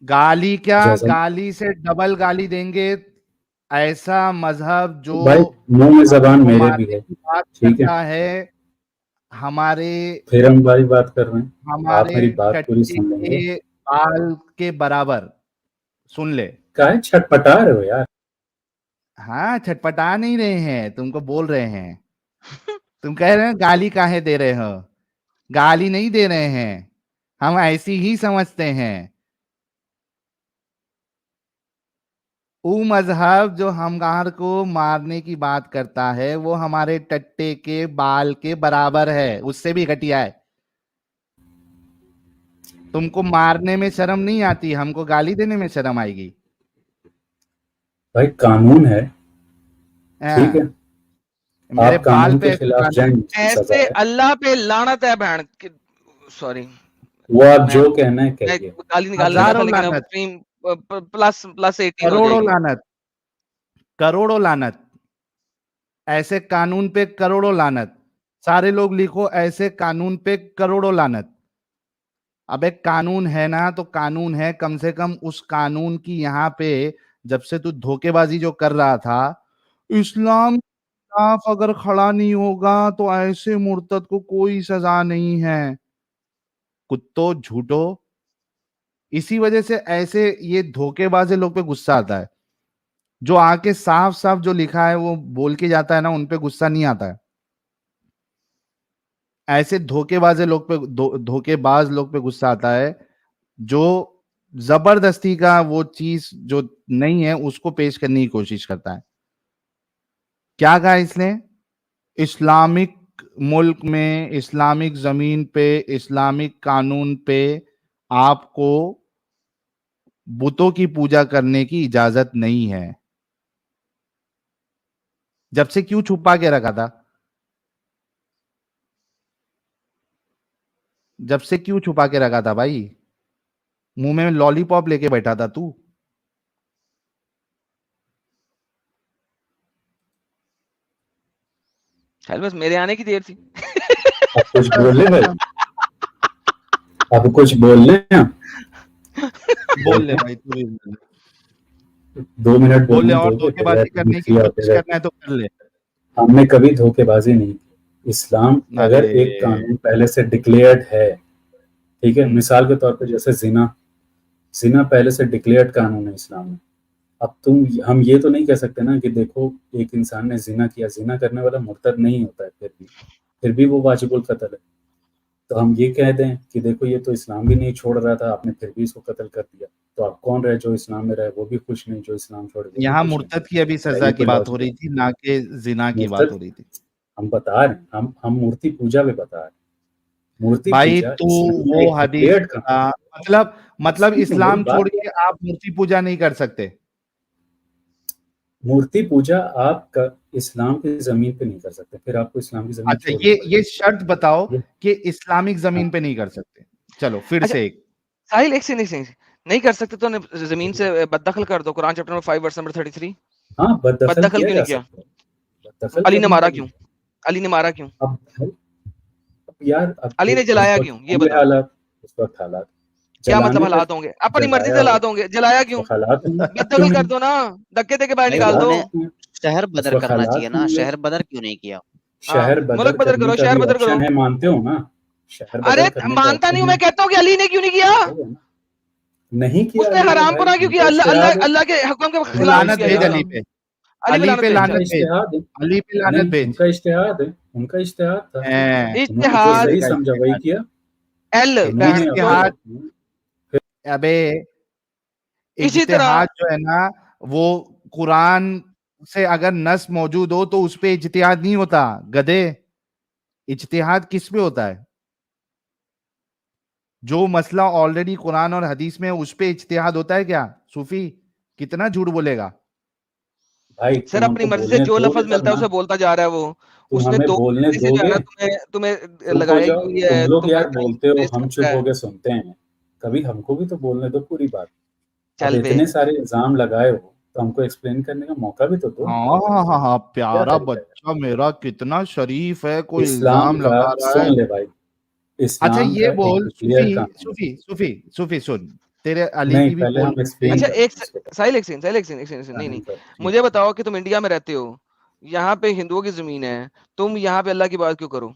गाली क्या, जैसा गाली से डबल गाली देंगे। ऐसा मजहब जो भाई, मुंह में जबान को मेरे भी मारने है, की बात ठीक है? करता है, हमारे फिर हम भाई बात कर रहे हैं, आप हमारे मेरी बात पूरी टट्टे सुन लेंगे? के बाल के बराबर। सुन ले। काहे छटपटा रहे हो यार? हाँ, छटपटा नहीं रहे हैं, तुमको बोल रहे हैं। तुम कह रहे हो गाली काहे दे रहे हो? गाली नहीं दे रहे हैं, हम ऐसी ही समझते हैं। वो मजहब जो हमगार को मारने की बात करता है, वो हमारे टट्टे के बाल के बराबर है, उससे भी घटिया है। तुमको मारने में शर्म नहीं आती, हमको गाली देने में शर्म आएगी। भाई कानून है, हाँ, ठीक है? मेरे आप बाल कानून पे के खिलाफ कानून जाएंगे, सजा ऐसे है। अल्लाह पे लानत है बहन। सॉरी, वो आप मैं जो कहना है मैं कहिए। गाली निकाल रहा था, हजारों लेकिन अब लानत, स्ट्रीम प्लस 18 हो करोड़ों जाएगी। लानत, करोड़ों लानत। ऐसे कानून पे करोड़ों लानत। सारे लोग लिखो, ऐसे कानून पे करोड़ों लानत। अब एक कानून है ना, तो कानून है, कम से कम उस कानून की यहाँ पे जब से तू धोखेबाजी जो कर रहा था, इस्लाम के खिलाफ अगर खड़ा नहीं होगा तो ऐसे मुर्तद को कोई सजा नहीं है। कुत्तो, झूठो। इसी वजह से ऐसे ये धोखेबाजी लोग पे गुस्सा आता है। जो आके साफ साफ जो लिखा है वो बोल के जाता है ना, उन पे गुस्सा नहीं आता है। ऐसे धोखेबाज लोग पे धोखेबाज लोग पे गुस्सा आता है, जो जबरदस्ती का वो चीज जो नहीं है उसको पेश करने की कोशिश करता है। क्या कहा इसने? इस्लामिक मुल्क में, इस्लामिक जमीन पे, इस्लामिक कानून पे आपको बुतों की पूजा करने की इजाजत नहीं है। जब से क्यों छुपा के रखा था? जब से क्यों छुपा के रखा था भाई? मुंह में लॉलीपॉप लेके बैठा था तू। खैर, बस मेरे आने की देर थी। अब कुछ बोले भाई, अब कुछ बोल रहे हैं? बोल ले भाई, तू भी बोल ले। 2 मिनट बोल ले, बोलने और दोगे? धोखेबाजी करने की कोशिश करना है तो कर ले। हमने कभी धोखेबाजी नहीं की। इस्लाम अगर अरे एक कानून पहले से डिक्लेयर्ड है, ठीक है? मिसाल के तौर पे जैसे जिना पहले से डिक्लेयर्ड कानून है इस्लाम में। अब हम ये तो नहीं कह सकते ना कि देखो एक इंसान ने जिना किया, जिना करने वाला मुर्तद नहीं होता है, फिर भी वो वाजिबुल कत्ल है। तो हम ये कह दें कि देखो ये तो इस्लाम भी नहीं छोड़ रहा था, आपने फिर भी इसको कत्ल कर दिया, तो आप कौन रहे? जो इस्लाम में रहे वो भी खुश नहीं, जो इस्लाम छोड़ गया यहाँ मुर्तद की अभी सजा की बात हो रही थी, ना कि जिना की बात हो रही थी। हम बता रहे हैं, हम मूर्ति पूजा में बता रहे हैं। मूर्ति भाई पूजा तू इस्लाम में वो एक हदीस declared कानून। मतलब सुनिए, इस्लाम मेरी बात छोड़ के आप मूर्ति पूजा नहीं कर सकते। मूर्ति पूजा आप इस्लाम की जमीन पे नहीं कर सकते, फिर आपको इस्लाम की जमीन अच्छा, छोड़नी ये पड़ेगी। शर्त बताओ ये- कि इस्लामिक जमीन पे नहीं कर सकते। चलो फिर अच्छा, से एक। साहिल, एक से नहीं कर सकते तो जमीन से बददखल कर दो। Quran chapter number 5 verse number 33। हाँ, बददखल बददखल किया क्यों जा नहीं किया? सकता है। बददखल अली ने करने मारा के क्यों? लिए अली ने मारा क्यों? अब यार, अब अली ने उस जलाया वक्त क्यों? ये होंगे बताओ। हालात, उस वक्त हालात क्या मतलब जलाने पे हालात होंगे? अपनी मर्जी से जलाया हालात होंगे। जलाया उस क्यों? वक्त हालात होंगे, क्यों बददखल कर नहीं? दो ना, धक्के दे के बाहर नहीं, निकाल दो। उन्होंने शहर उस बदर वक्त करना चाहिए हालात ना, होंगे। शहर बदर क्यों नहीं किया? शहर हाँ, बदर मुल्क बदर करने करो, का शहर भी बदर करो। ऑप्शन है, मानते हो ना? शहर अरे बदर करने का मानता नहीं ऑप्शन हूं, मैं कहता हूँ कि अली ने क्यों नहीं किया? है। नहीं किया उसने अली ने हराम भाई, पुना क्यों किया? उनका अल्लाह अल्लाह इज्तिहाद है, अल्लाह के हुक्म के तू खिलाफ लानत किया भेज यार। अली पे, अली पे अली पे लानत भेज। उनका लानत भेज, इज्तिहाद है। अली पे लानत नहीं, भेज। उनका इज्तिहाद है, उनका इज्तिहाद था, उन्होंने जो इज्तिहाद सही समझा वही किया। एल बहन उन्होंने चोद। इज्तिहाद, अबे इसी तरह इज्तिहाद जो है ना, वो कुरान से अगर नस मौजूद हो तो उस पे इज्तिहाद नहीं होता गधे। इज्तिहाद किस पे होता है? जो मसला ऑलरेडी कुरान और हदीस में है, उस पे इज्तिहाद होता है क्या? सूफी कितना झूठ बोलेगा? भाई सर तुम अपनी हमको मर्जी से बोलने जो दोगे लफज तब मिलता है ना, उसे बोलता जा रहा है वो। तुम उसने हमें दो बोलने घंटे से जो है ना दोगे? तुम्हें चुप हो लगाई जाओ, हुई तुम है, लोग तुम्हें यार कहीं बोलते हो, प्लेस हम करता चुप है। होके सुनते हैं, कभी हमको भी तो बोलने दो पूरी बात। अब चल बे। इतने सारे इल्जाम लगाए हो तो हमको एक्सप्लेन करने का मौका भी तो दो। हाँ, क्या प्यारा तरीका है? बच्चा मेरा कितना शरीफ है, कोई इस्लाम इल्जाम का, लगा रहा सुन है। ले भाई, अच्छा इस्लाम ये का एक बोल क्लियर सूफी, कानून है। सूफी सूफी सूफी सुन, तेरे अली नहीं, की भी पहले पोल हम खुल एक्सप्लेन गई। अच्छा करते एक हैं इसको। साहिल एक सेकंड, नहीं हाँ, नहीं कर, ठीक मुझे है। बताओ कि तुम इंडिया में रहते हो, यहाँ पे हिंदुओं की जमीन है, तुम यहाँ पे अल्लाह की बात क्यों करो?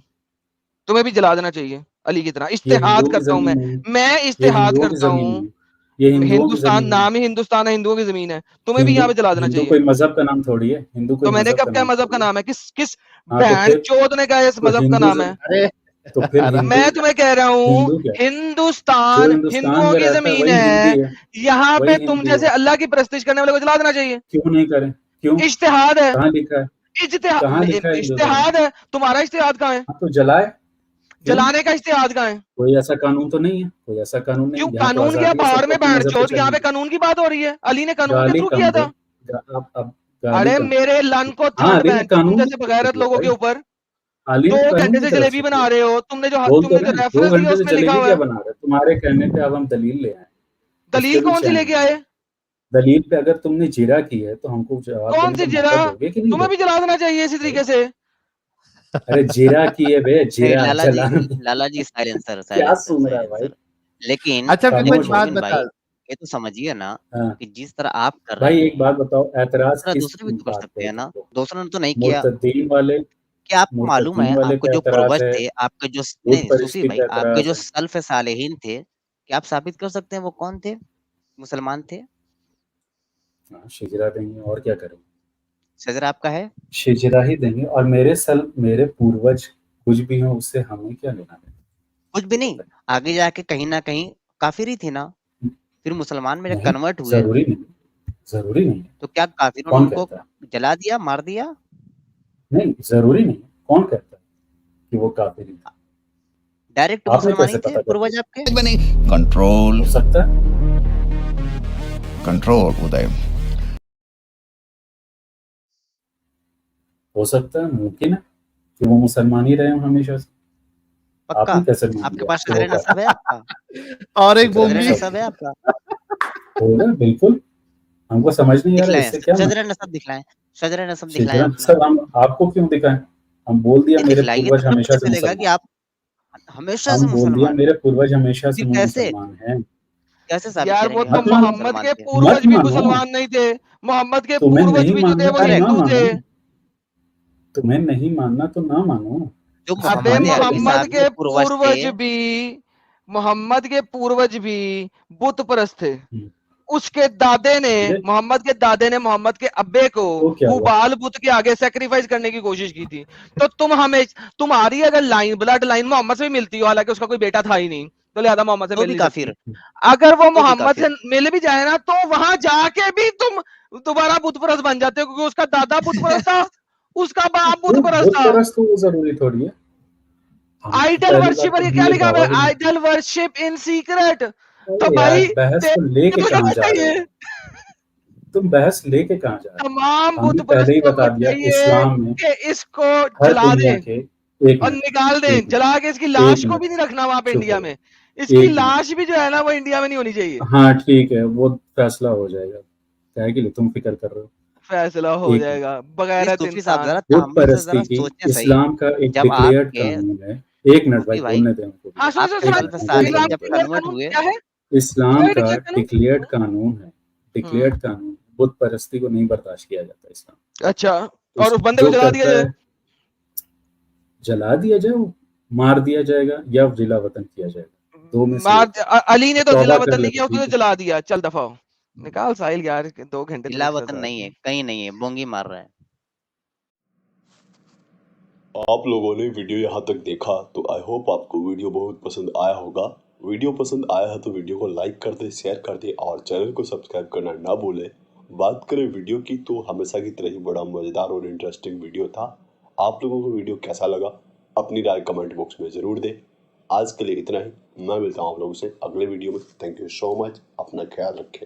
तुम्हें भी जला देना चाहिए अली की तरह। ये इज्तिहाद हिंदुओं की करता हूँ जमीन नहीं है, मैं ये इज्तिहाद हिंदुओं की करता जमीन हूँ। नहीं है, ये हिंदुओं की हिंदुस्तान, जमीन नहीं है। नाम ही हिंदुस्तान है, हिंदुओं की जमीन है, तुम्हें भी हिंदू यहाँ पे जला देना हिंदू चाहिए। कोई मजहब का नाम थोड़ी है, हिंदू कोई तो मैंने मजहब कब का क्या नाम मजहब का थोड़ी है। नाम है? किस किस हाँ, तो बहन फिर चोद ने कहा इस तो मजहब का नाम है? अरे तो फिर अरे हिंदू, मैं तुम्हें कह रहा हूँ हिंदू क्या? जो हिंदुस्तान हिंदुस्तान हिंदुओं में की रहता है जमीन वही है, हिंदी है, यहाँ वही पे तुम हिंदी जैसे है। अल्लाह की प्रस्तिश करने वाले को जला देना चाहिए। क्यों नहीं करें? क्यों? इज्तिहाद है, कहाँ लिखा है? कहाँ लिखा है हिंदू धर्म? इज्तिहाद है। तुम्हारा इज्तिहाद कहाँ है? हाँ, तो जलाए। क्यों? जलाने का इज्तिहाद कहाँ है? कोई ऐसा कानून तो नहीं है, कोई ऐसा कानून नहीं क्यों है। यहाँ तो कानून क्या आजादी है, बाहर सबको में अपनी बैंड मजहब पे चोद, यहाँ चलने पे की। कानून की बात हो रही है। अली ने कानून के गाली थ्रू कम किया दो, था। अब गाली अरे कम दो। मेरे लन को हाँ, थंड अली ने बैंड तुम कानून भी जैसे तो बगैरत दिया लोगों के भाई, ऊपर अली ने 2 कानून घंटे की से तरफ जलेबी से बना दिया। रहे हो। तुमने बोल तो जो रहे हैं, 2 रेफरेंस दिया घंटे से उसमें लिखा जलेबी हुआ क्या है। बना रहे? तुम्हारे कहने पे अब हम दलील ले आए, उस दलील पे भी कौन सी चैन लेके नहीं। आए? दलील पे अगर तुमने जीरा की है तो हमको जवाब कौन देने सी का जिरा? मौका दोगे कि नहीं तुम्हें भी दोगे? जला देना चाहिए इसी तरीके से। अरे जीरा की है बे, जीरा जला। लाला जी साइलेंसर क्या सुन रहा है भाई? लेकिन अच्छा मेरे को एक खामोश हो बात मोमिन गया। भाई बता, ये तो समझिए ना हाँ कि जिस तरह आप कर रहे भाई, एक हैं बात बताओ, उस एतराज तरह किस दूसरे भी तो कर बात सकते पे है हैं ना। तुमको? दूसरों ने तो नहीं किया। मुर्तद्दीन वाले, क्या आपको मालूम है मुर्तद्दीन वाले आपके पे जो एतराज पूर्वज है, थे, आपके जो बुत नहीं सूफी परस्ती भाई, पे आपके एतराज जो है। सल्फ सालेहीन थे, क्या आप साबित कर सकते हैं वो कौन थे? मुसलमान थे। हाँ, शिजरा देंगे और क्या करेंगे? शजरा आपका है। शिजरा ही देंगे। और मेरे पूर्वज कुछ भी हो उससे हमें क्या लेना देना? कुछ भी नहीं, आगे जाके कहीं ना कहीं काफिर ही थी ना, फिर मुसलमान में जब नहीं, कन्वर्ट हुए जरूरी नहीं, जरूरी नहीं है। तो क्या काफिरों ने कौन उनको कहता है? जला दिया, मार दिया? नहीं, जरूरी नहीं। कौन कहता है कि वो काफिर ही थे? डायरेक्ट आपने मुसलमान ही कैसे थे पता कर पूर्वज लिया? आपके। कंट्रोल हो सकता है, कंट्रोल उदय हो सकता है, मुमकिन है कि वो मुसलमान ही रहे हों हमेशा से। पक्का? आपने कैसे मान आपके लिया पास कि वो शजर नसब है आपका? और एक शिजरा शजर बोंगी। नसब नसब है आपका? होगा? बिल्कुल। हमको समझ नहीं आ रहा दिखलाएं, इससे क्या शजर मतलब। नसब दिखलाएं, शजर नसब दिखलाएं शिजरा अपना। नसब हम आपको क्यों दिखाएं? हम बोल दिया ये मेरे दिखलाइए पूर्वज तो हमेशा पता से चलेगा कि मुसलमान। आप हमेशा से हम बोल दिया मुसलमान मेरे हैं। पूर्वज हमेशा से फिर कैसे मुसलमान हैं। कैसे साबित यार वो करेंगे तो मत हमेशा से मानो, मोहम्मद मुसलमान के थे? मत पूर्वज भी मानो। मुसलमान नहीं थे। मोहम्मद के तुम्हें पूर्वज नहीं भी जो थे मानना वो तो ना हिंदू मानो, थे। तुम्हें नहीं मानना तो ना मानो। जो अबे हमारी मोहम्मद अरबी तकलीफ साहब के पूर्वज थे, मोहम्मद के पूर्वज भी बुत परस्त थे। हम्म, उसके दादे ने, ये मोहम्मद के दादे ने मोहम्मद के अब्बे को तो क्या हुआ? हुबाल बुत के आगे सेक्रीफाइस करने की कोशिश की थी। तो तुम्हारी अगर लाइन, ब्लड लाइन मोहम्मद से भी मिलती हो, हालांकि उसका कोई बेटा था ही नहीं, तो लिहाजा मोहम्मद से तो मिल भी नहीं काफिर, सकती। अगर वो तो भी मोहम्मद से काफिर। मिल भी जाए ना, तो वहां जाके भी तुम दोबारा बुत परस्त बन जाते हो, क्योंकि उसका दादा बुत परस्त था, उसका बाप बुत क्यों परस्त बुत था। परस्त हो वो जरूरी थोड़ी है। हम तो आइडल पहली बात वर्शिप, तो ये क्या हमने लिखा हुआ दावा है? भी नहीं। Idol worship in secret. तो अरे यार, भाई बहस को तेरे लेके को कहाँ जलाना जा रहे चाहिए। हो? तुम बहस लेके कहाँ जा रहे तमाम हो? बुत हमने पहले ही परस्तों को बता दिया, चाहिए इस्लाम में कि इसको हर जला दुनिया दें के, एक और मिनट, निकाल दें, एक मिनट, जला के इसकी एक लाश को मिनट, भी नहीं रखना वहां पे चुप हो इंडिया में। जाओ, इसकी एक मिनट। लाश भी जो है ना, वो इंडिया में नहीं होनी चाहिए। हाँ ठीक है, वो फैसला हो जाएगा। क्या है कि लिए तुम फिक्र कर रहे हो? फैसला हो एक मिनट। जाएगा, प्लीज बगैरत सूफी साहब इंसान। जरा बुत तामुल से परस्ती जरा की सोचें सही। इस्लाम का एक जब डिक्लेयर्ड आपके कानून है। एक मिनट भाई, सूफी भाई, बोलने दें हमको भी। हाँ सुनो आपके सुनो एक सुनो, सल्फ मिनट, बोल सालेहीन रहा इस्लाम हूँ। जब क्लियर कन्वर्ट कानून हुए, क्या है? इस्लाम क्या है का क्लियर कानून? डिक्लेयर्ड कानून है, डिक्लेयर्ड कानून, बुत परस्ती को नहीं बर्दाश्त किया जाता इस्लाम। अच्छा, और उस बंदे को जो जला दिया करता जाए? है जला दिया जाए, वो मार दिया जाएगा या जिला वतन किया जाएगा, दो में से एक। अली ने तो तौबा जिला कर वतन ले नहीं तो किया, उसको ठीक तो है। जला दिया। चल दफा हो, निकाल साहिल यार, 2 घंटे जिला तेरे वतन साथ नहीं है, कहीं नहीं है, बोंगी मार रहा है। आप लोगों ने वीडियो यहाँ तक देखा तो आई होप आपको वीडियो बहुत पसंद आया होगा। वीडियो पसंद आया है तो वीडियो को लाइक कर दे, शेयर कर दे और चैनल को सब्सक्राइब करना ना भूले। बात करें वीडियो की तो हमेशा की तरह ही बड़ा मजेदार और इंटरेस्टिंग वीडियो था। आप लोगों को वीडियो कैसा लगा अपनी राय कमेंट बॉक्स में जरूर दें। आज के लिए इतना ही। मैं मिलता हूँ आप लोगों से अगले वीडियो में। थैंक यू सो मच, अपना ख्याल रखें।